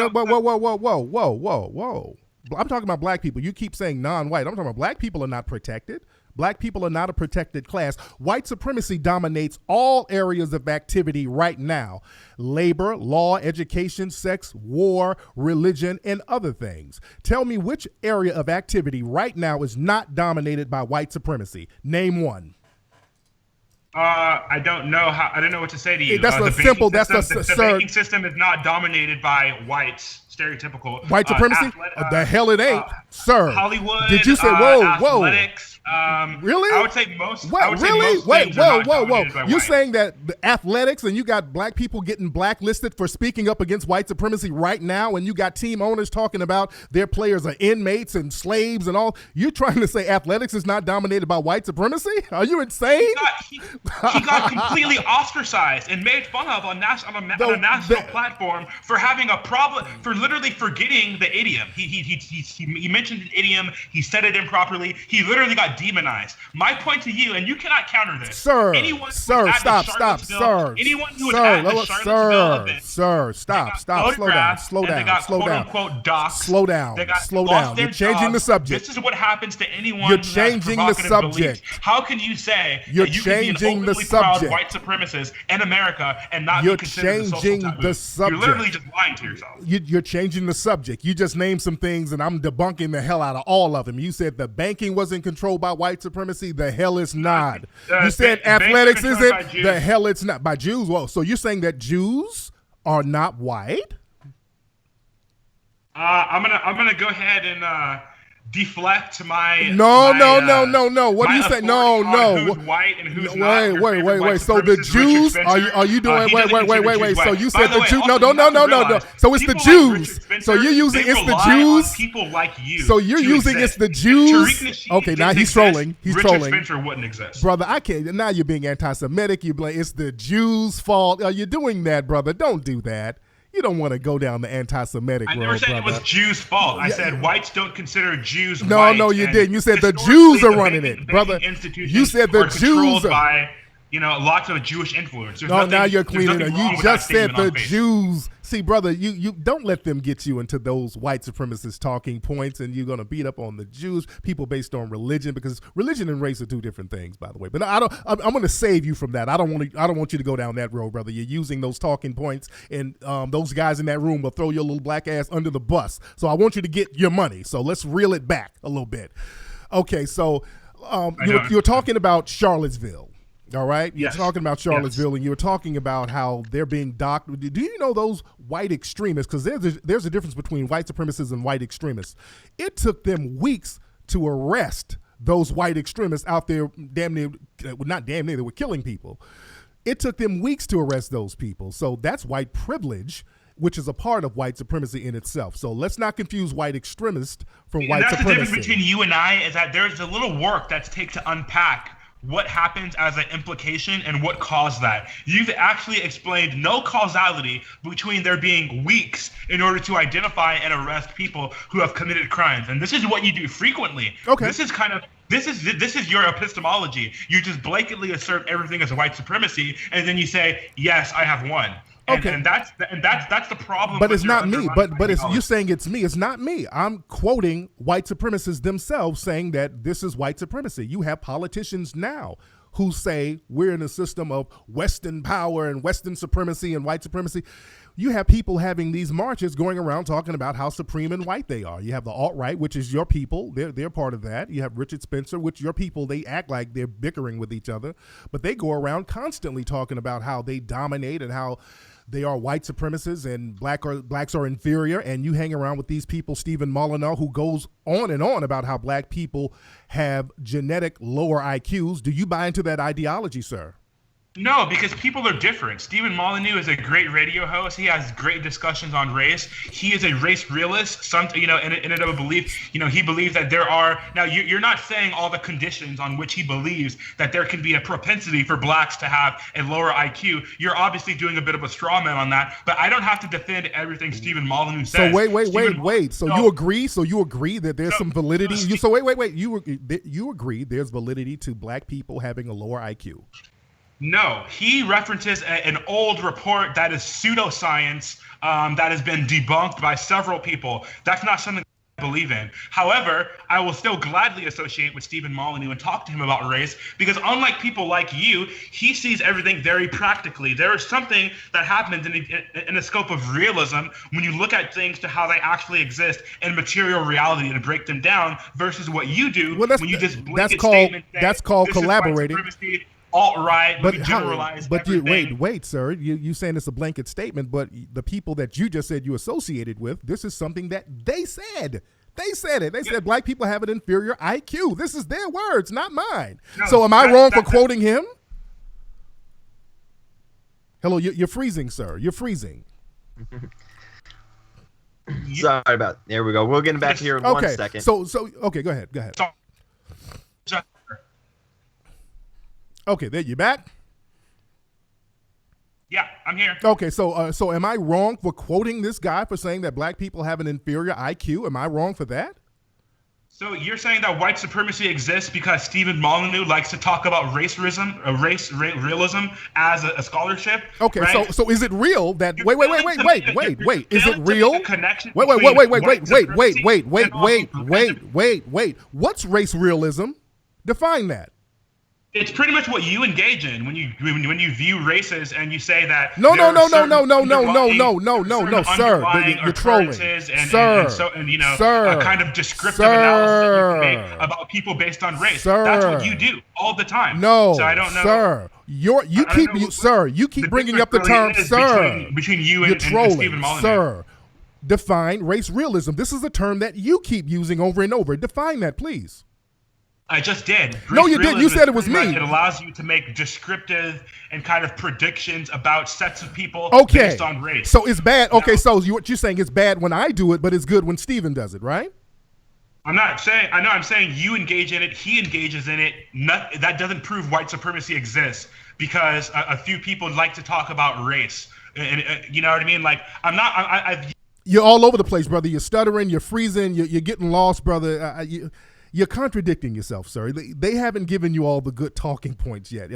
I'm talking about black people. You keep saying non-white. I'm talking about black people are not protected. Black people are not a protected class. White supremacy dominates all areas of activity right now. Labor, law, education, sex, war, religion, and other things. Tell me which area of activity right now is not dominated by white supremacy. Name one. I don't know what to say to you. That's the banking system is not dominated by whites. Stereotypical white supremacy? The hell it ain't, sir. Hollywood. Did you say athletics? Really? I would say most. What? Really? Wait, whoa. You're saying that the athletics and you got black people getting blacklisted for speaking up against white supremacy right now, and you got team owners talking about their players are inmates and slaves and all. You're trying to say athletics is not dominated by white supremacy? Are you insane? He got completely ostracized and made fun of on a national platform for having a problem, for literally forgetting the idiom. He mentioned an idiom. He said it improperly. He literally got demonized. My point to you, and you cannot counter this. Stop. Anyone who was at the Charlottesville event, stop. Slow down. You're changing the subject. This is what happens to anyone You're changing the subject. How can you say you're changing changing the subject. White supremacists in America and not be considered the social taboo. The subject. You're literally just lying to yourself. You're changing the subject. You just named some things, and I'm debunking the hell out of all of them. You said the banking wasn't controlled by white supremacy. The hell it's not. You said athletics isn't. The hell it's not. By Jews? Well, so you're saying that Jews are not white? I'm gonna go ahead and deflect my no. What do you say? No. Who's white and who's not? Wait. So the Jews are you doing? Wait. So you said the Jews? No. So it's the Jews. So you're using it's the Jews. People like you. So you're using it's the Jews. Okay, now he's trolling. Richard Spencer wouldn't exist, brother. I can't. Now you're being anti-Semitic. You blame it's the Jews' fault. You're doing that, brother. Don't do that. You don't want to go down the anti-Semitic road, brother. I never said it was Jews' fault. I said whites don't consider Jews no, white. No, you didn't. You said the Jews are running it, brother. You said the Jews are by, lots of Jewish influence. No, now you're cleaning it. You just said the Jews. See, brother, you don't let them get you into those white supremacist talking points, and you're going to beat up on the Jews, people based on religion, because religion and race are two different things, by the way. But I'm going to save you from that. I don't want you to go down that road, brother. You're using those talking points, and those guys in that room will throw your little black ass under the bus. So I want you to get your money. So let's reel it back a little bit. Okay, so you're talking about Charlottesville. All right? You're talking about Charlottesville, and you were talking about how they're being docked. Do you know those white extremists? Because there's a difference between white supremacists and white extremists. It took them weeks to arrest those white extremists out there not damn near, they were killing people. It took them weeks to arrest those people. So that's white privilege, which is a part of white supremacy in itself. So let's not confuse white extremist from white supremacy. The difference between you and I is that there's a little work that's take to unpack what happens as an implication and what caused that. You've actually explained no causality between there being weeks in order to identify and arrest people who have committed crimes. And this is what you do frequently. Okay. This is your epistemology. You just blatantly assert everything as a white supremacy, and then you say, yes, I have won. And that's the problem. But it's not me. But you're saying it's me. It's not me. I'm quoting white supremacists themselves saying that this is white supremacy. You have politicians now who say we're in a system of Western power and Western supremacy and white supremacy. You have people having these marches going around talking about how supreme and white they are. You have the alt-right, which is your people. They're part of that. You have Richard Spencer, which your people, they act like they're bickering with each other, but they go around constantly talking about how they dominate and how they are white supremacists and blacks are inferior. And you hang around with these people, Stephen Molyneux, who goes on and on about how black people have genetic lower IQs. Do you buy into that ideology, sir? No, because people are different. Stephen Molyneux is a great radio host. He has great discussions on race. He is a race realist. In and of a belief, he believes that there are. Now, you're not saying all the conditions on which he believes that there can be a propensity for blacks to have a lower IQ. You're obviously doing a bit of a straw man on that. But I don't have to defend everything Stephen Molyneux says. So wait. So you agree? So you agree that there's some validity? Wait. You agree there's validity to black people having a lower IQ? No, he references an old report that is pseudoscience that has been debunked by several people. That's not something I believe in. However, I will still gladly associate with Stephen Molyneux and talk to him about race because unlike people like you, he sees everything very practically. There is something that happens in the scope of realism when you look at things to how they actually exist in material reality and break them down versus what you do when you just blanket statement say, that's called collaborating. Alt-right, wait, sir. You saying it's a blanket statement, but the people that you just said you associated with, this is something that they said. They said it. They said black people have an inferior IQ. This is their words, not mine. No, so am I wrong for quoting him? Hello, you're freezing, sir. You're freezing. Sorry about. There we go. We'll get back here in 1 second. So okay, go ahead. Okay, there you back? Yeah, I'm here. Okay, so am I wrong for quoting this guy for saying that black people have an inferior IQ? Am I wrong for that? So you're saying that white supremacy exists because Stephen Molyneux likes to talk about realism as a scholarship? Okay, right? so is it real that wait, is it real? Wait. What's race realism? Define that. It's pretty much what you engage in when you view races and you say that. No, sir. You're trolling, sir. And a kind of descriptive analysis that you can make about people based on race. Sir. That's what you do all the time. No, so I don't know, sir. You keep bringing up the term, sir. Between you and Stephen Molyneux. Sir. Define race realism. This is a term that you keep using over and over. Define that, please. I just did. No, you didn't. You said it was me. It allows you to make descriptive and kind of predictions about sets of people based on race. So it's bad. Okay, so what you're saying is bad when I do it, but it's good when Steven does it, right? I'm saying you engage in it. He engages in it. That doesn't prove white supremacy exists because a few people like to talk about race. And you know what I mean? Like, you're all over the place, brother. You're stuttering. You're freezing. You're getting lost, brother. You're contradicting yourself, sir. They haven't given you all the good talking points yet.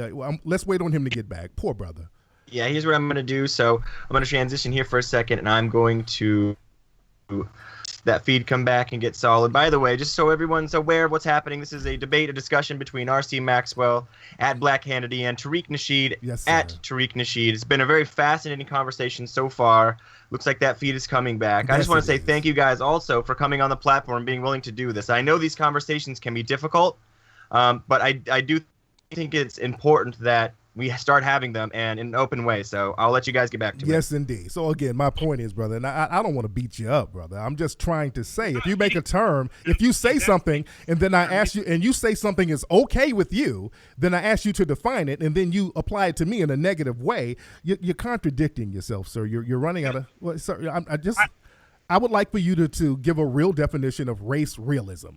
Let's wait on him to get back. Poor brother. Yeah, here's what I'm going to do. So I'm going to transition here for a second, and I'm going to that feed come back and get solid. By the way, just so everyone's aware of what's happening, this is a discussion between R.C. Maxwell at Black Hannity and Tariq Nasheed at Tariq Nasheed. It's been a very fascinating conversation so far. Looks like that feed is coming back. I just want to say thank you guys also for coming on the platform and being willing to do this. I know these conversations can be difficult, but I do think it's important that we start having them and in an open way. So I'll let you guys get back to it. Yes, indeed. So again, my point is, brother, and I don't want to beat you up, brother. I'm just trying to say, if you make a term, if you say something and then I ask you, and you say something is okay with you, then I ask you to define it, and then you apply it to me in a negative way, you're contradicting yourself, sir. You're running out of, well, sir, I would like for you to give a real definition of race realism.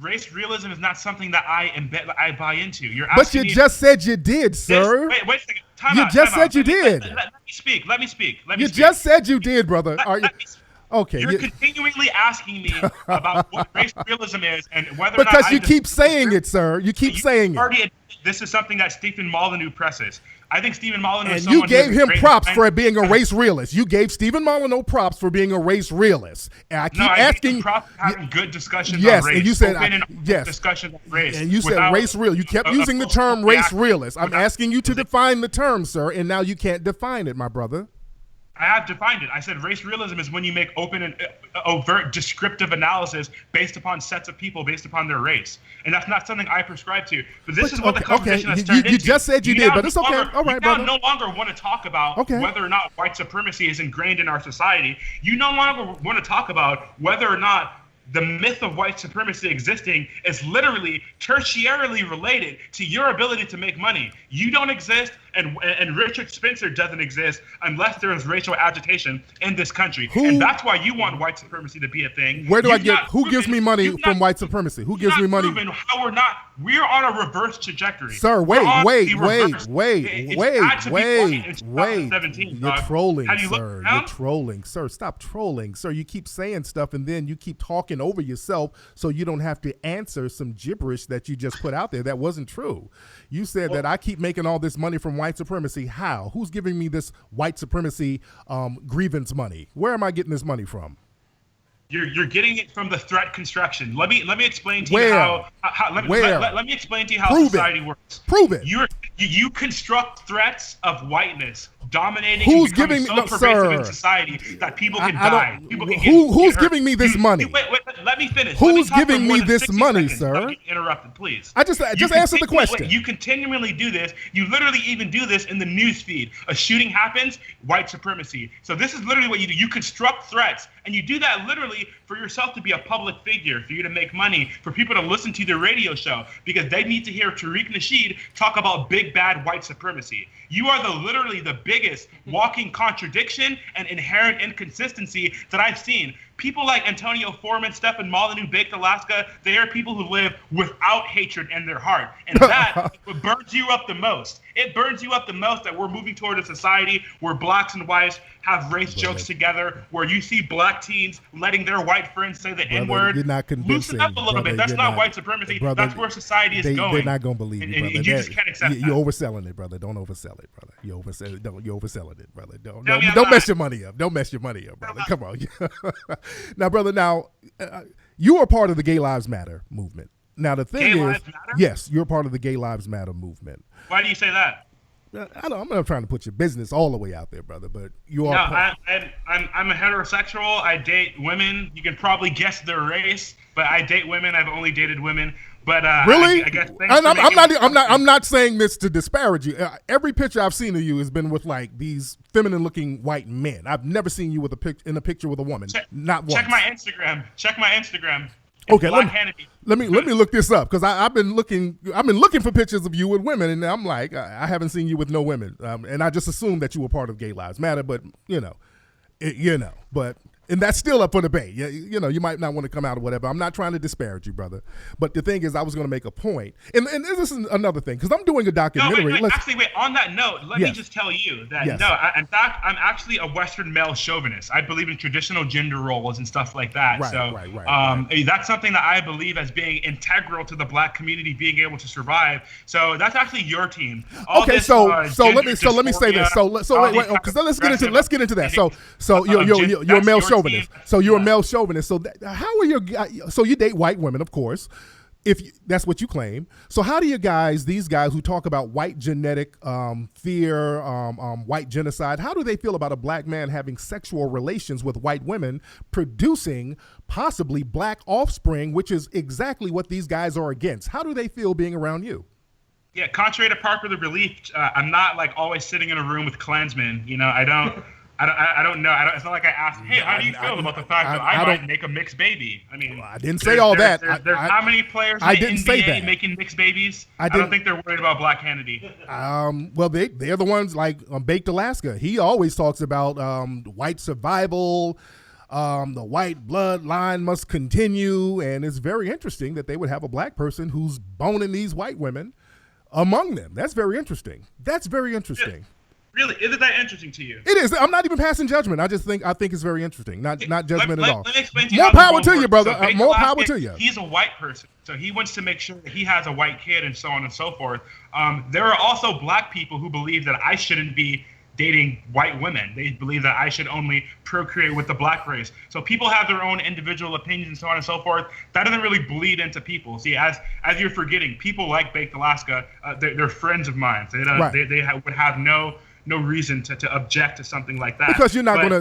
Race realism is not something that I buy into. But you just said you did, sir. Wait a second. You just said you did. Let me speak. You just said you did, brother. Okay. You're continually asking me about what race realism is and whether because or not you keep saying it, sir. You keep saying it. This is something that Stephen Molyneux presses. I think Stephen Molyneux is someone who you gave him props for being a race realist. You gave Stephen Molyneux props for being a race realist. And I keep asking. Gave props for having good discussions on race. And you said discussion on race. And you said race real. You kept using the term race realist. I'm asking you to define the term, sir, and now you can't define it, my brother. I have defined it. I said race realism is when you make open and overt descriptive analysis based upon sets of people, based upon their race. And that's not something I prescribe to. But this is what the conversation has turned into. You just said you did, but it's okay. All right, brother. You no longer want to talk about whether or not white supremacy is ingrained in our society. You no longer want to talk about whether or not the myth of white supremacy existing is literally tertiarily related to your ability to make money. You don't exist, and Richard Spencer doesn't exist unless there is racial agitation in this country. And that's why you want white supremacy to be a thing. Where do I get? Who gives me money from white supremacy? Who gives me money? How we're on a reverse trajectory. Sir, wait. You're trolling, sir. You're trolling. Sir, stop trolling. Sir, you keep saying stuff and then you keep talking over yourself so you don't have to answer some gibberish that you just put out there that wasn't true. You said that I keep making all this money from white supremacy. How? Who's giving me this white supremacy grievance money? Where am I getting this money from? You're getting it from the threat construction. Let me explain to you how let me explain to you how society works. Prove it. You construct threats of whiteness dominating who's and giving so pervasive in society that people can die. Who's giving me this money? Wait, let me finish. Who's giving me this money, sir? Interrupted, please. I just answer the question. You continually do this. You literally even do this in the news feed. A shooting happens, white supremacy. So this is literally what you do. You construct threats, and you do that literally for yourself to be a public figure, for you to make money, for people to listen to the radio show, because they need to hear Tariq Nasheed talk about big bad white supremacy. You are literally the biggest walking contradiction and inherent inconsistency that I've seen. People like Antonio Foreman, Stephen Molyneux, Baked Alaska, they are people who live without hatred in their heart. And that burns you up the most. It burns you up the most that we're moving toward a society where blacks and whites have race jokes together, where you see black teens letting their white friends say the N-word. You're not convincing. Loosen up a little bit. That's not white supremacy. That's where society is going. They're not going to believe you, brother. And you just can't accept that. You're overselling it, brother. Don't oversell it, brother. You're overselling it, brother. Don't mess your money up. Don't mess your money up, brother. Come on. Now, brother, you are part of the Gay Lives Matter movement. Now the thing is, yes, you're part of the Gay Lives Matter movement. Why do you say that? I'm not trying to put your business all the way out there, brother, but you are. No, I'm a heterosexual. I date women. You can probably guess their race, but I date women. I've only dated women. But really, I guess I'm not saying this to disparage you. Every picture I've seen of you has been with like these feminine-looking white men. I've never seen you with in a picture with a woman. Not once. Check my Instagram. Okay, let me look this up because I've been looking for pictures of you with women, and I'm like, I haven't seen you with no women, and I just assumed that you were part of Gay Lives Matter, but and that's still up for debate. You might not want to come out or whatever. I'm not trying to disparage you, brother. But the thing is, I was going to make a point, and this is another thing because I'm doing a documentary. No, wait. On that note, let me just tell you that in fact, I'm actually a Western male chauvinist. I believe in traditional gender roles and stuff like that. Right. That's something that I believe as being integral to the Black community being able to survive. So that's actually your team. Let me say this. Wait, because let's get into that. So you're a male chauvinist. So you're a male chauvinist. So how are so you date white women, of course, if that's what you claim. So how do these guys who talk about white genetic fear, white genocide, how do they feel about a black man having sexual relations with white women, producing possibly black offspring, which is exactly what these guys are against? How do they feel being around you? Yeah, contrary to popular belief, I'm not like always sitting in a room with Klansmen. I don't. I don't know. It's not like I asked, hey, how do you feel about the fact that I might make a mixed baby? I mean, I didn't say all that. There's how many players in the NBA making mixed babies? I don't think they're worried about Black Kennedy. Well, they're the ones like Baked Alaska. He always talks about white survival. The white bloodline must continue. And it's very interesting that they would have a black person who's boning these white women among them. That's very interesting. Yeah. Really, isn't that interesting to you? It is. I'm not even passing judgment. I think it's very interesting. Not judgment at all. Let me explain to you. More power to you, brother. More power to you. He's a white person, so he wants to make sure that he has a white kid and so on and so forth. There are also black people who believe that I shouldn't be dating white women. They believe that I should only procreate with the black race. So people have their own individual opinions and so on and so forth. That doesn't really bleed into people. See, as you're forgetting, people like Baked Alaska, they're friends of mine. So they would have no reason to object to something like that.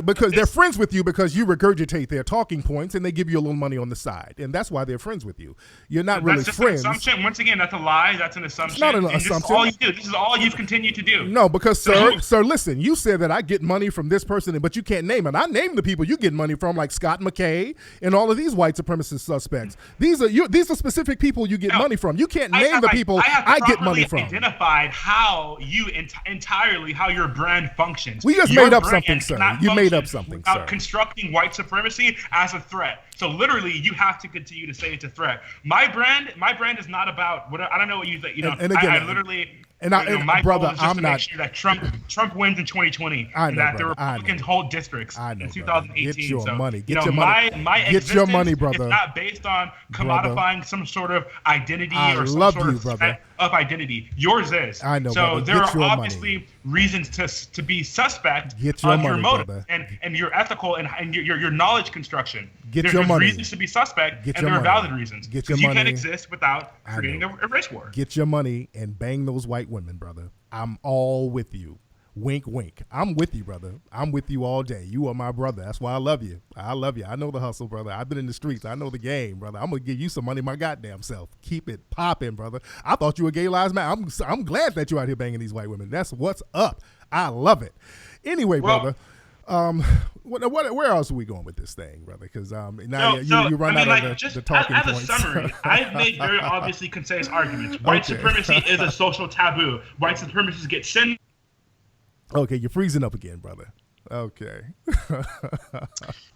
Because they're friends with you because you regurgitate their talking points and they give you a little money on the side. And that's why they're friends with you. You're not really friends. An assumption. Once again, that's a lie. That's an assumption. It's not an assumption. This is all you do. This is all you've continued to do. No, because sir, listen, you said that I get money from this person, but you can't name it. I named the people you get money from, like Scott McKay and all of these white suspecist suspects. These are specific people you get money from. You can't name the people I get money from. I have identified how you entirely how your brand functions. We just made up something, sir. You made up something, sir. Constructing white supremacy as a threat. So literally, you have to continue to say it's a threat. My brand is not about what I don't know what you think. And again, I literally. My brother, goal is just to make sure that Trump wins in 2020, and that the Republicans hold districts in 2018. Get your money. Get your money. My get your money, brother. It's not based on commodifying some sort of identity or some sort of set of identity. Yours is. I know. So there are obviously reasons to be suspect of your motive and your ethical and your knowledge construction. There's reasons to be suspect, and there are valid reasons. Because you can't exist without creating a race war. Get your money and bang those white women, brother. I'm all with you. Wink, wink. I'm with you, brother. I'm with you all day. You are my brother. That's why I love you. I love you. I know the hustle, brother. I've been in the streets. I know the game, brother. I'm going to give you some money my goddamn self. Keep it popping, brother. I thought you were Gay Lives Matter. I'm glad that you're out here banging these white women. That's what's up. I love it. Anyway, brother. Where else are we going with this thing, brother? Because now you run out of the talking points. As a summary, I've made very obviously concise arguments. White supremacy is a social taboo. White supremacists get sent. Okay, you're freezing up again, brother. Okay.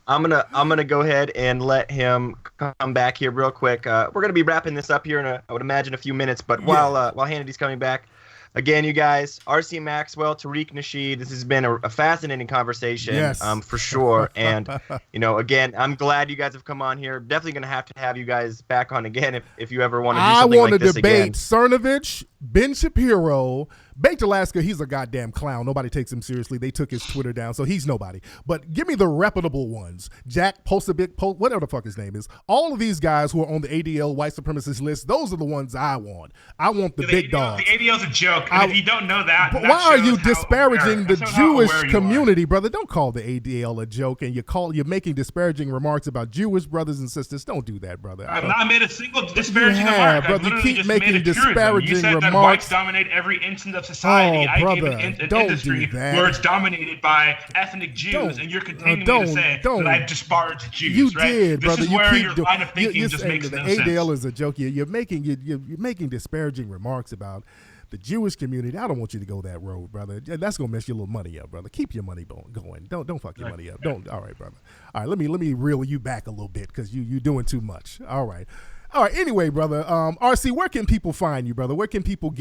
I'm gonna go ahead and let him come back here real quick. We're gonna be wrapping this up here in I would imagine a few minutes. But while Hannity's coming back. Again, you guys, R.C. Maxwell, Tariq Nasheed, this has been a fascinating conversation, for sure. And, again, I'm glad you guys have come on here. Definitely going to have you guys back on again if you ever want to do something like this again. I want to debate Cernovich, Ben Shapiro, Baked Alaska, he's a goddamn clown. Nobody takes him seriously. They took his Twitter down, so he's nobody. But give me the reputable ones. Jack, whatever the fuck his name is. All of these guys who are on the ADL white supremacist list, those are the ones I want. I want the big dogs. The ADL's a joke. And if you don't know that, but why are you disparaging the Jewish community, brother? Don't call the ADL a joke, and you're making disparaging remarks about Jewish brothers and sisters. Don't do that, brother. I've not made a single disparaging remark. Brother, you keep making disparaging you said remarks. That whites dominate every instant of society. Oh, brother, I gave an industry where it's dominated by ethnic Jews, and you're continuing to say that I disparage Jews. You right? did, this brother. Is where your line of thinking just makes no sense. The ADL is a joke. You're making disparaging remarks about the Jewish community. I don't want you to go that road, brother. That's gonna mess your little money up, brother. Keep your money going. Don't fuck your money up. Don't. All right, brother. All right, let me reel you back a little bit because you're doing too much. All right. Anyway, brother. RC, where can people find you, brother? Where can people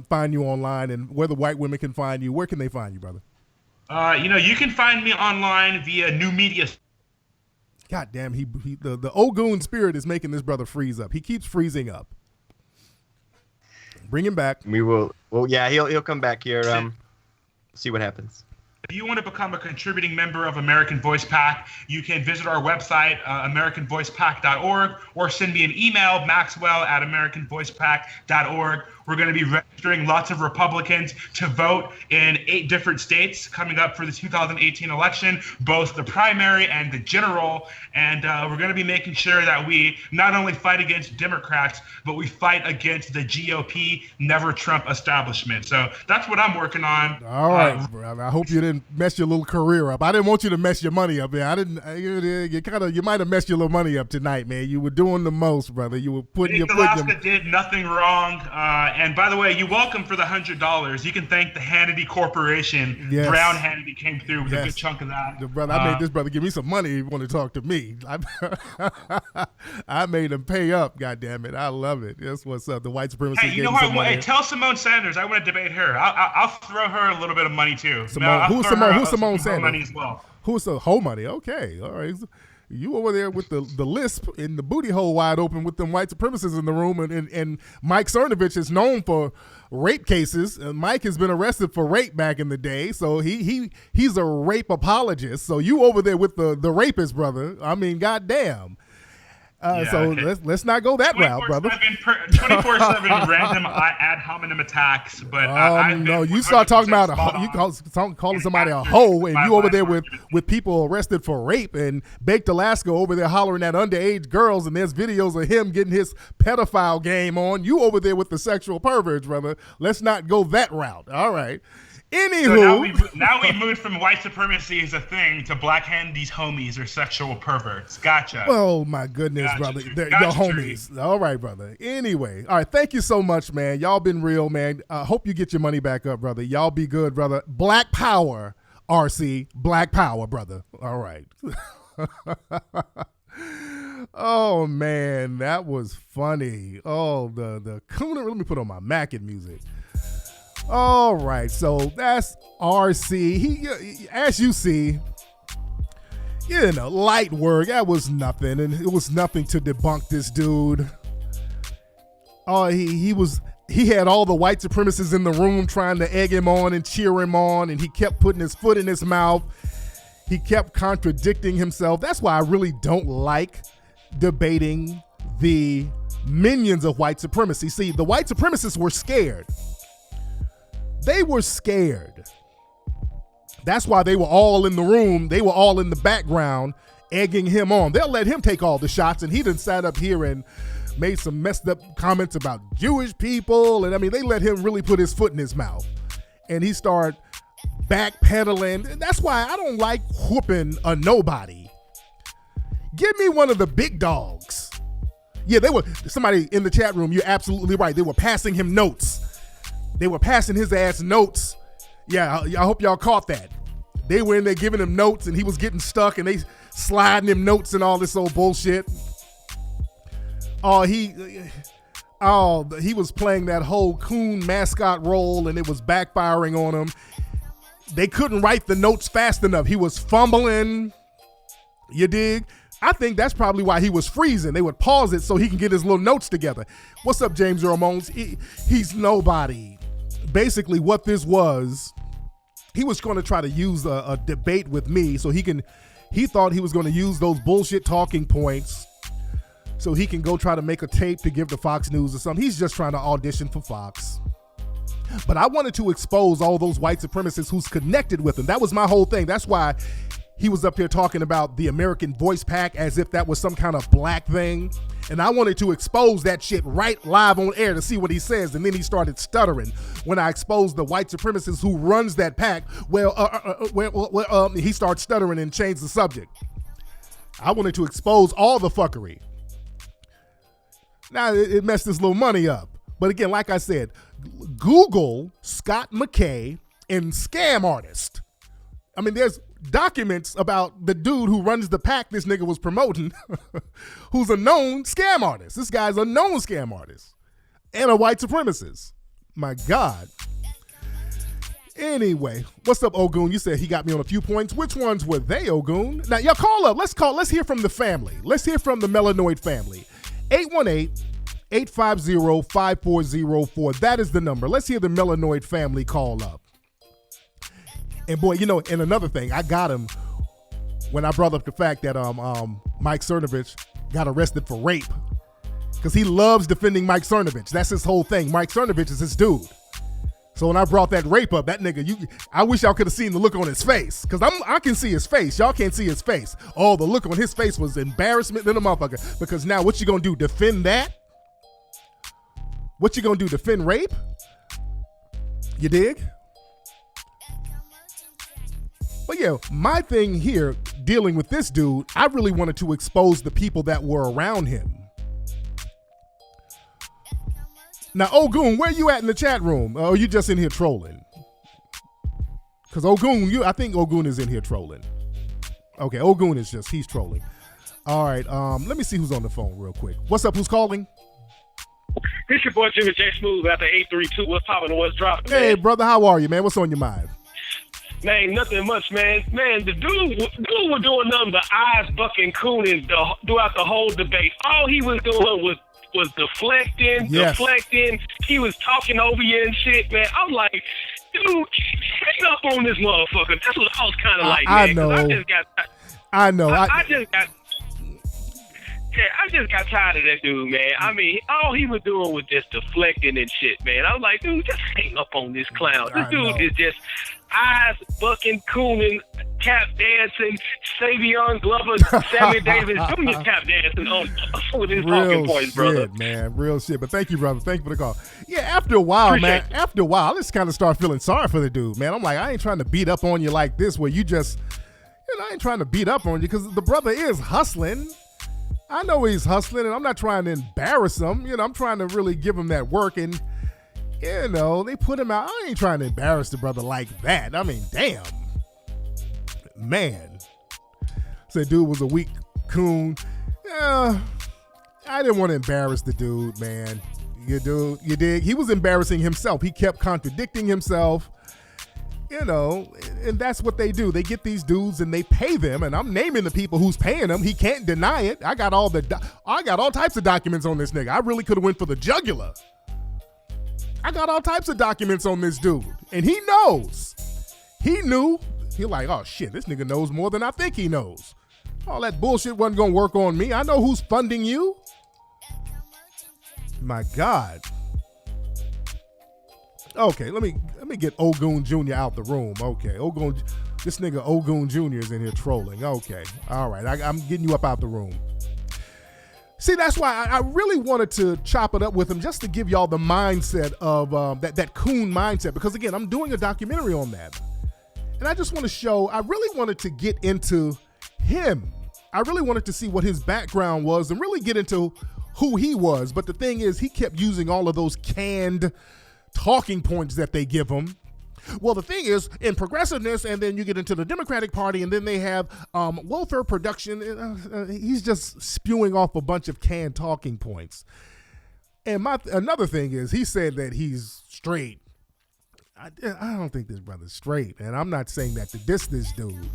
find you online, and where the white women can find you? Where can they find you, brother? You can find me online via New Media. God damn, the Ogun spirit is making this brother freeze up. He keeps freezing up. Bring him back. We will. Well, yeah, he'll come back here. See what happens. If you want to become a contributing member of American Voice Pack, you can visit our website, AmericanVoicePack.org, or send me an email, maxwell@AmericanVoicePack.org. We're going to be registering lots of Republicans to vote in 8 different states coming up for the 2018 election, both the primary and the general. And we're going to be making sure that we not only fight against Democrats, but we fight against the GOP Never Trump establishment. So that's what I'm working on. All right, brother. I hope you didn't mess your little career up. I didn't want you to mess your money up, man. I didn't. You might have messed your little money up tonight, man. You were doing the most, brother. You were putting your. Alaska did nothing wrong. And by the way, you're welcome for the $100. You can thank the Hannity Corporation. Yes. Brown Hannity came through with a good chunk of that. Brother, I made this brother give me some money if you want to talk to me. I made him pay up, goddammit. I love it. That's what's up. The white supremacy. Hey, you know what? Hey, tell Simone Sanders I want to debate her. I'll throw her a little bit of money too. Who's Simone Sanders? Money as well. Who's the whole money? Okay, all right. You over there with the lisp and the booty hole wide open with them white supremacists in the room, and Mike Cernovich is known for rape cases. Mike has been arrested for rape back in the day, so he's a rape apologist. So you over there with the rapist, brother. I mean, goddamn. Let's not go that route, brother. 24/7 random ad hominem attacks, but no, you start talking about calling somebody a hoe, and you over there with people arrested for rape, and Baked Alaska over there hollering at underage girls, and there's videos of him getting his pedophile game on. You over there with the sexual perverts, brother. Let's not go that route. All right. Anywho, so now we moved from white supremacy as a thing to Black Handy's homies or sexual perverts. Gotcha. Oh my goodness, brother. Your homies. Tree. All right, brother. Anyway, all right. Thank you so much, man. Y'all been real, man. Hope you get your money back up, brother. Y'all be good, brother. Black power, RC. Black power, brother. All right. Oh man, that was funny. Oh, the cooner. Let me put on my Mackin music. All right, so that's RC. He, as you see, light work. That was nothing, and it was nothing to debunk this dude. Oh, he had all the white supremacists in the room trying to egg him on and cheer him on, and he kept putting his foot in his mouth. He kept contradicting himself. That's why I really don't like debating the minions of white supremacy. See, the white supremacists were scared. They were scared. That's why they were all in the room. They were all in the background egging him on. They'll let him take all the shots, and he done sat up here and made some messed up comments about Jewish people. And I mean, they let him really put his foot in his mouth. And he started backpedaling. That's why I don't like whooping a nobody. Give me one of the big dogs. Yeah, they were, somebody in the chat room, you're absolutely right. They were passing him notes. They were passing his ass notes. Yeah, I hope y'all caught that. They were in there giving him notes, and he was getting stuck, and they sliding him notes and all this old bullshit. He was playing that whole coon mascot role, and it was backfiring on him. They couldn't write the notes fast enough. He was fumbling. You dig? I think that's probably why he was freezing. They would pause it so he can get his little notes together. What's up, James Earl Mones? He's nobody. basically what this was, he was going to try to use a debate with me so he thought he was going to use those bullshit talking points so he can go try to make a tape to give to Fox News or something. He's just trying to audition for Fox. But I wanted to expose all those white supremacists who's connected with him. That was my whole thing. That's why he was up here talking about the American Voice Pack as if that was some kind of black thing. And I wanted to expose that shit right live on air to see what he says. And then he started stuttering when I exposed the white supremacist who runs that pack. He started stuttering and changed the subject. I wanted to expose all the fuckery. Now it messed this little money up. But again, like I said, Google Scott McKay and scam artist. I mean, there's documents about the dude who runs the pack this nigga was promoting, who's a known scam artist. This guy's a known scam artist and a white supremacist. My God. Anyway, what's up, Ogun? You said he got me on a few points. Which ones were they, Ogun? Now, y'all call up. Let's hear from the family. Let's hear from the Melanoid family. 818-850-5404. That is the number. Let's hear the Melanoid family call up. And boy, you know, and another thing, I got him when I brought up the fact that Mike Cernovich got arrested for rape because he loves defending Mike Cernovich. That's his whole thing. Mike Cernovich is his dude. So when I brought that rape up, that nigga, I wish y'all could have seen the look on his face because I can see his face. Y'all can't see his face. Oh, the look on his face was embarrassment than a motherfucker because now what you gonna do? Defend that? What you gonna do? Defend rape? You dig? But yeah, my thing here, dealing with this dude, I really wanted to expose the people that were around him. Now, Ogun, where you at in the chat room? Or are you just in here trolling? Because Ogun, I think Ogun is in here trolling. Okay, Ogun is he's trolling. All right, let me see who's on the phone real quick. What's up, who's calling? This your boy Jimmy J Smooth after 832. What's popping and what's dropping, man? Hey, brother, how are you, man? What's on your mind? Man, nothing much, man. Man, the dude was doing nothing but eyes bucking cooning throughout the whole debate. All he was doing was deflecting. He was talking over you and shit, man. I'm like, dude, hang up on this motherfucker. That's what I was kind of like, man. I know. I just got tired of that dude, man. I mean, all he was doing was just deflecting and shit, man. I was like, dude, just hang up on this clown. This dude is just eyes bucking, cooning, tap dancing, Savion Glover, Sammy Davis Jr. tap dancing on with his talking points, brother. Man, real shit. But thank you, brother. Thank you for the call. Yeah, after a while, man, I just kind of start feeling sorry for the dude, man. I'm like, I ain't trying to beat up on you like this where you just, I ain't trying to beat up on you because the brother is hustling. I know he's hustling, and I'm not trying to embarrass him. I'm trying to really give him that work, and, they put him out. I ain't trying to embarrass the brother like that. I mean, damn. Man. Said dude was a weak coon. Yeah, I didn't want to embarrass the dude, man. You dig? He was embarrassing himself. He kept contradicting himself. And that's what they do. They get these dudes and they pay them, and I'm naming the people who's paying them. He can't deny it. I got all types of documents on this nigga. I really could have went for the jugular. I got all types of documents on this dude, and he knows. He knew. He's like, oh shit, this nigga knows more than I think he knows. All that bullshit wasn't gonna work on me. I know who's funding you. My God. Okay, let me get Ogun Jr. out the room. Okay, this nigga Ogun Jr. is in here trolling. Okay, all right, I'm getting you up out the room. See, that's why I really wanted to chop it up with him just to give y'all the mindset of that coon mindset. Because again, I'm doing a documentary on that, and I just want to show. I really wanted to get into him. I really wanted to see what his background was and really get into who he was. But the thing is, he kept using all of those canned talking points that they give him. Well, the thing is, in progressiveness, and then you get into the Democratic Party, and then they have welfare production. He's just spewing off a bunch of canned talking points. And another thing is, he said that he's straight. I don't think this brother's straight, and I'm not saying that to diss this dude.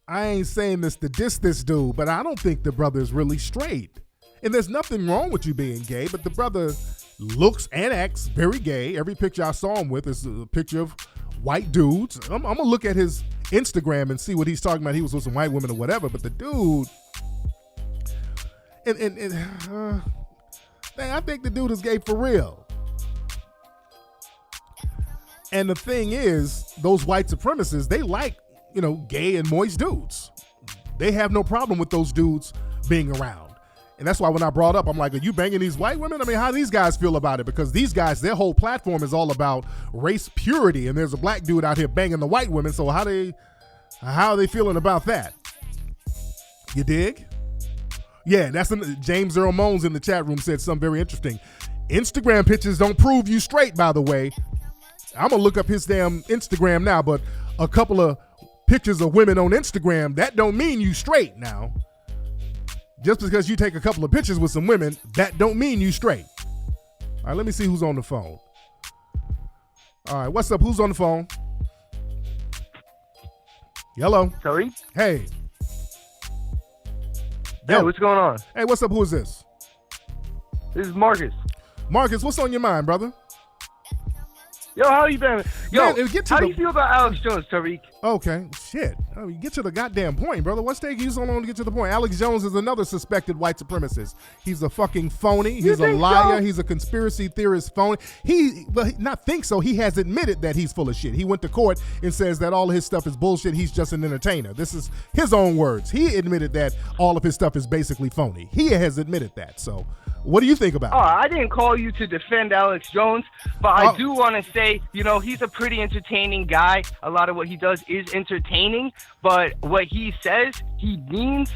I ain't saying this to diss this dude, but I don't think the brother is really straight. And there's nothing wrong with you being gay, but the brother looks and acts very gay. Every picture I saw him with is a picture of white dudes. I'm going to look at his Instagram and see what he's talking about. He was with some white women or whatever, but the dude, I think the dude is gay for real. And the thing is, those white supremacists, they like, gay and moist dudes. They have no problem with those dudes being around. And that's why when I brought up, I'm like, are you banging these white women? I mean, how do these guys feel about it? Because these guys, their whole platform is all about race purity. And there's a black dude out here banging the white women. So how are they feeling about that? You dig? Yeah, that's James Earl Mones in the chat room said something very interesting. Instagram pictures don't prove you straight, by the way. I'm going to look up his damn Instagram now, but a couple of pictures of women on Instagram, that don't mean you straight now. Just because you take a couple of pictures with some women, that don't mean you straight. All right, let me see who's on the phone. All right, what's up? Who's on the phone? Hello. Tariq? Hey. Hey, what's going on? Hey, what's up? Who is this? This is Marcus. Marcus, what's on your mind, brother? Yo, how you been? Yo, man, how do you feel about Alex Jones, Tariq? Okay, shit. I mean, get to the goddamn point, brother. What's taking you so long to get to the point? Alex Jones is another suspected white supremacist. He's a fucking phony. He's a liar. So? He's a conspiracy theorist phony. He has admitted that he's full of shit. He went to court and says that all of his stuff is bullshit. He's just an entertainer. This is his own words. He admitted that all of his stuff is basically phony. He has admitted that. So what do you think about it? I didn't call you to defend Alex Jones, but I do want to say, he's a pretty entertaining guy. A lot of what he does is entertaining, but what he says, he means.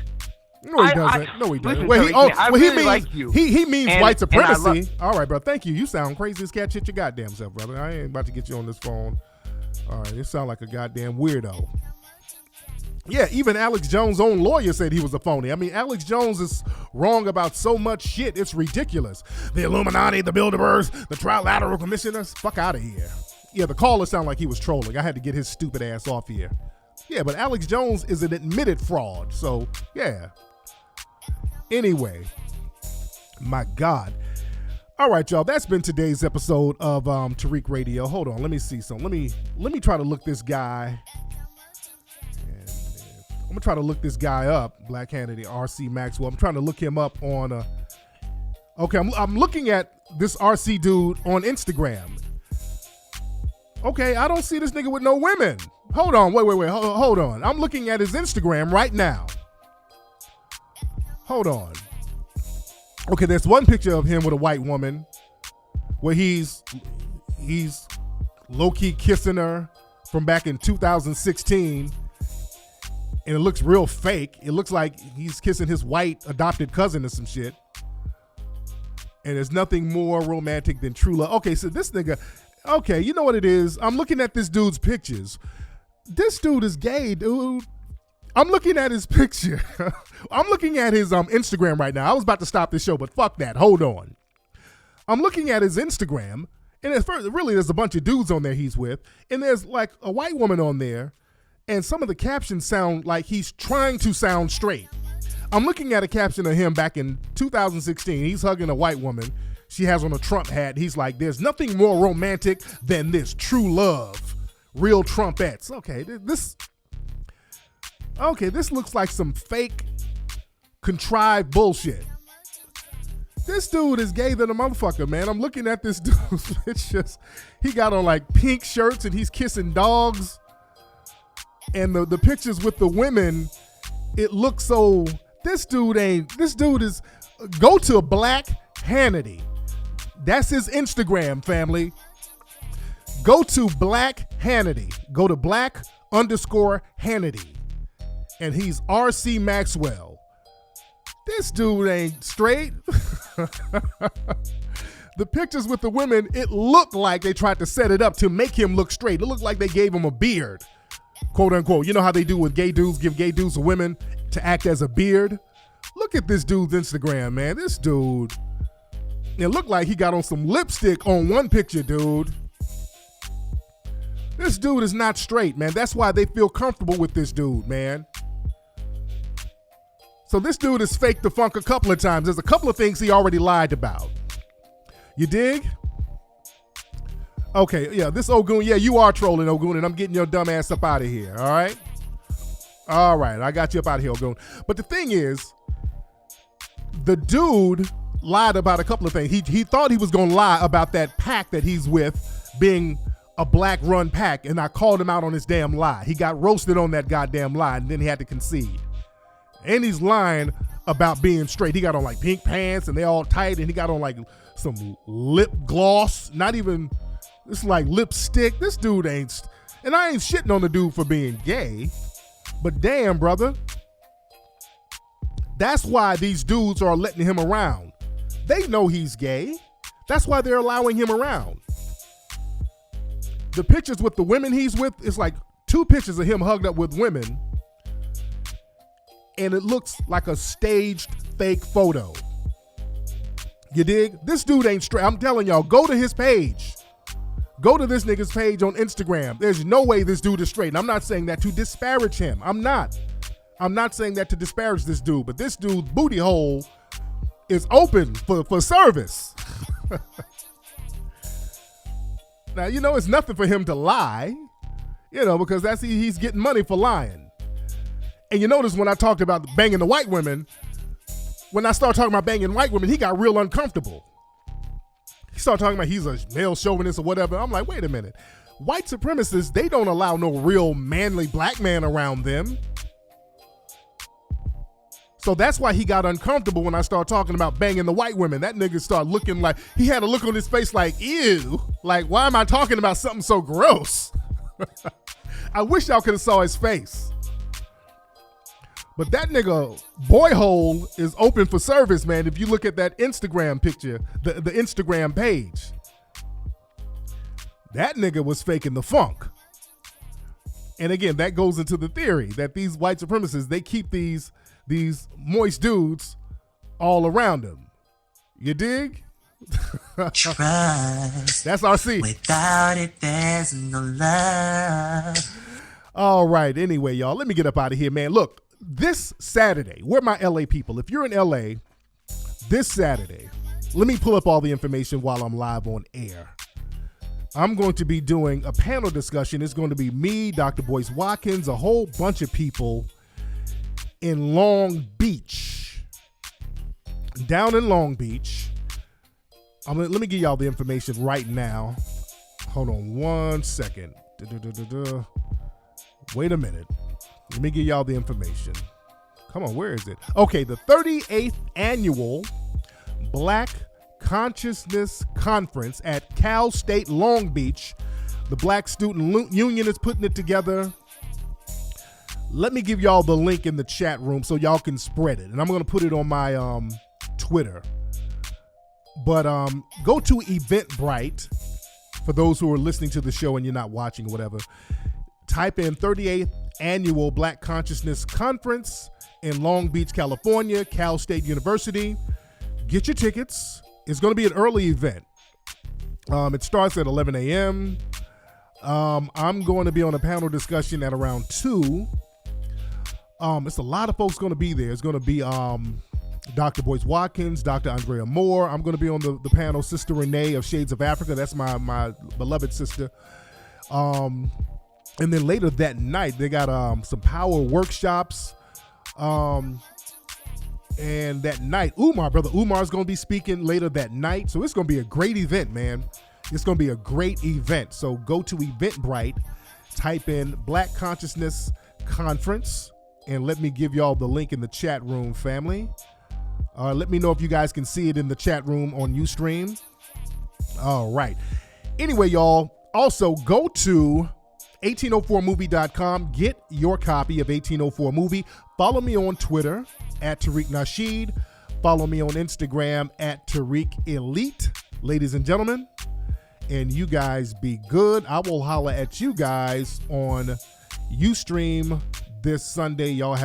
No, he doesn't. He doesn't. He means white supremacy. All right, bro. Thank you. You sound crazy as cat shit your goddamn self, brother. I ain't about to get you on this phone. All right, you sound like a goddamn weirdo. Yeah, even Alex Jones' own lawyer said he was a phony. I mean, Alex Jones is wrong about so much shit, it's ridiculous. The Illuminati, the Bilderbergs, the Trilateral Commissioners, fuck out of here. Yeah, the caller sounded like he was trolling. I had to get his stupid ass off here. Yeah, but Alex Jones is an admitted fraud, so yeah. Anyway, my God. All right, y'all, that's been today's episode of Tariq Radio. Hold on, let me see something. Let me try to look this guy. I'm going to try to look this guy up, Black Kennedy, R.C. Maxwell. I'm trying to look him up on okay, I'm looking at this R.C. dude on Instagram. Okay, I don't see this nigga with no women. Hold on, wait, hold on. I'm looking at his Instagram right now. Hold on. Okay, there's one picture of him with a white woman where he's low-key kissing her from back in 2016. And it looks real fake. It looks like he's kissing his white adopted cousin or some shit. And there's nothing more romantic than true love. Okay, so this nigga, okay, you know what it is? I'm looking at this dude's pictures. This dude is gay, dude. I'm looking at his picture. I'm looking at his Instagram right now. I was about to stop this show, but fuck that. Hold on. I'm looking at his Instagram, and there's a bunch of dudes on there he's with, and there's like a white woman on there. And some of the captions sound like he's trying to sound straight. I'm looking at a caption of him back in 2016. He's hugging a white woman. She has on a Trump hat. He's like, there's nothing more romantic than this. True love. Real Trumpettes. Okay, this looks like some fake, contrived bullshit. This dude is gay than a motherfucker, man. I'm looking at this dude's pictures. He got on like pink shirts and he's kissing dogs. And the pictures with the women, it looks so, this dude is, go to Black Hannity. That's his Instagram, family. Go to Black Hannity. Go to Black_Hannity. And he's R.C. Maxwell. This dude ain't straight. The pictures with the women, it looked like they tried to set it up to make him look straight. It looked like they gave him a beard. Quote unquote. You know how they do with gay dudes, give gay dudes to women to act as a beard? Look at this dude's Instagram, man. This dude, it looked like he got on some lipstick on one picture, dude. This dude is not straight, man. That's why they feel comfortable with this dude, man. So this dude has faked the funk a couple of times. There's a couple of things he already lied about. You dig? Okay, yeah, this Ogun, yeah, you are trolling, Ogun, and I'm getting your dumb ass up out of here, all right? All right, I got you up out of here, Ogun. But the thing is, the dude lied about a couple of things. He thought he was going to lie about that pack that he's with being a black-run pack, and I called him out on his damn lie. He got roasted on that goddamn lie, and then he had to concede. And he's lying about being straight. He got on, like, pink pants, and they all tight, and he got on, like, some lip gloss, not even... It's like lipstick. This dude ain't, and I ain't shitting on the dude for being gay, but damn, brother. That's why these dudes are letting him around. They know he's gay. That's why they're allowing him around. The pictures with the women he's with, it's like 2 pictures of him hugged up with women, and it looks like a staged fake photo. You dig? This dude ain't straight. I'm telling y'all, go to his page. Go to this nigga's page on Instagram. There's no way this dude is straight. And I'm not saying that to disparage him. I'm not saying that to disparage this dude, but this dude's booty hole is open for service. Now, you know, it's nothing for him to lie, you know, because he's getting money for lying. And you notice when I talked about banging the white women, when I started talking about banging white women, he got real uncomfortable. He started talking about he's a male chauvinist or whatever. I'm like, wait a minute. White supremacists, they don't allow no real manly black man around them. So that's why he got uncomfortable when I started talking about banging the white women. That nigga started looking like, he had a look on his face like, ew. Like, why am I talking about something so gross? I wish y'all could have saw his face. But that nigga boy hole is open for service, man. If you look at that Instagram picture, the Instagram page, that nigga was faking the funk. And again, that goes into the theory that these white supremacists, they keep these moist dudes all around them. You dig? Trust. That's RC. Without it, there's no love. All right. Anyway, y'all, let me get up out of here, man. Look. This Saturday, where my LA people, if you're in LA, this Saturday, let me pull up all the information while I'm live on air. I'm going to be doing a panel discussion. It's going to be me, Dr. Boyce Watkins, a whole bunch of people in Long Beach. Down in Long Beach. Let me give y'all the information right now. Hold on 1 second. Wait a minute. Let me give y'all the information. Come on, where is it? Okay, the 38th annual Black Consciousness Conference at Cal State Long Beach. The Black Student Union is putting it together. Let me give y'all the link in the chat room so y'all can spread it. And I'm going to put it on my Twitter. But go to Eventbrite for those who are listening to the show and you're not watching or whatever. Type in 38th Annual Black Consciousness Conference in Long Beach, California, Cal State University. Get your tickets. It's going to be an early event. It starts at 11 a.m. I'm going to be on a panel discussion at around 2. It's a lot of folks going to be there. It's going to be Dr. Boyce Watkins, Dr. Andrea Moore. I'm going to be on the panel, Sister Renee of Shades of Africa. That's my beloved sister. And then later that night, they got some power workshops. And that night, brother Umar is going to be speaking later that night. So it's going to be a great event, man. It's going to be a great event. So go to Eventbrite, type in Black Consciousness Conference, and let me give y'all the link in the chat room, family. Let me know if you guys can see it in the chat room on Ustream. All right. Anyway, y'all, also go to 1804movie.com. Get your copy of 1804 Movie. Follow me on Twitter at Tariq Nasheed. Follow me on Instagram at Tariq Elite. Ladies and gentlemen, and you guys be good. I will holler at you guys on Ustream this Sunday. Y'all have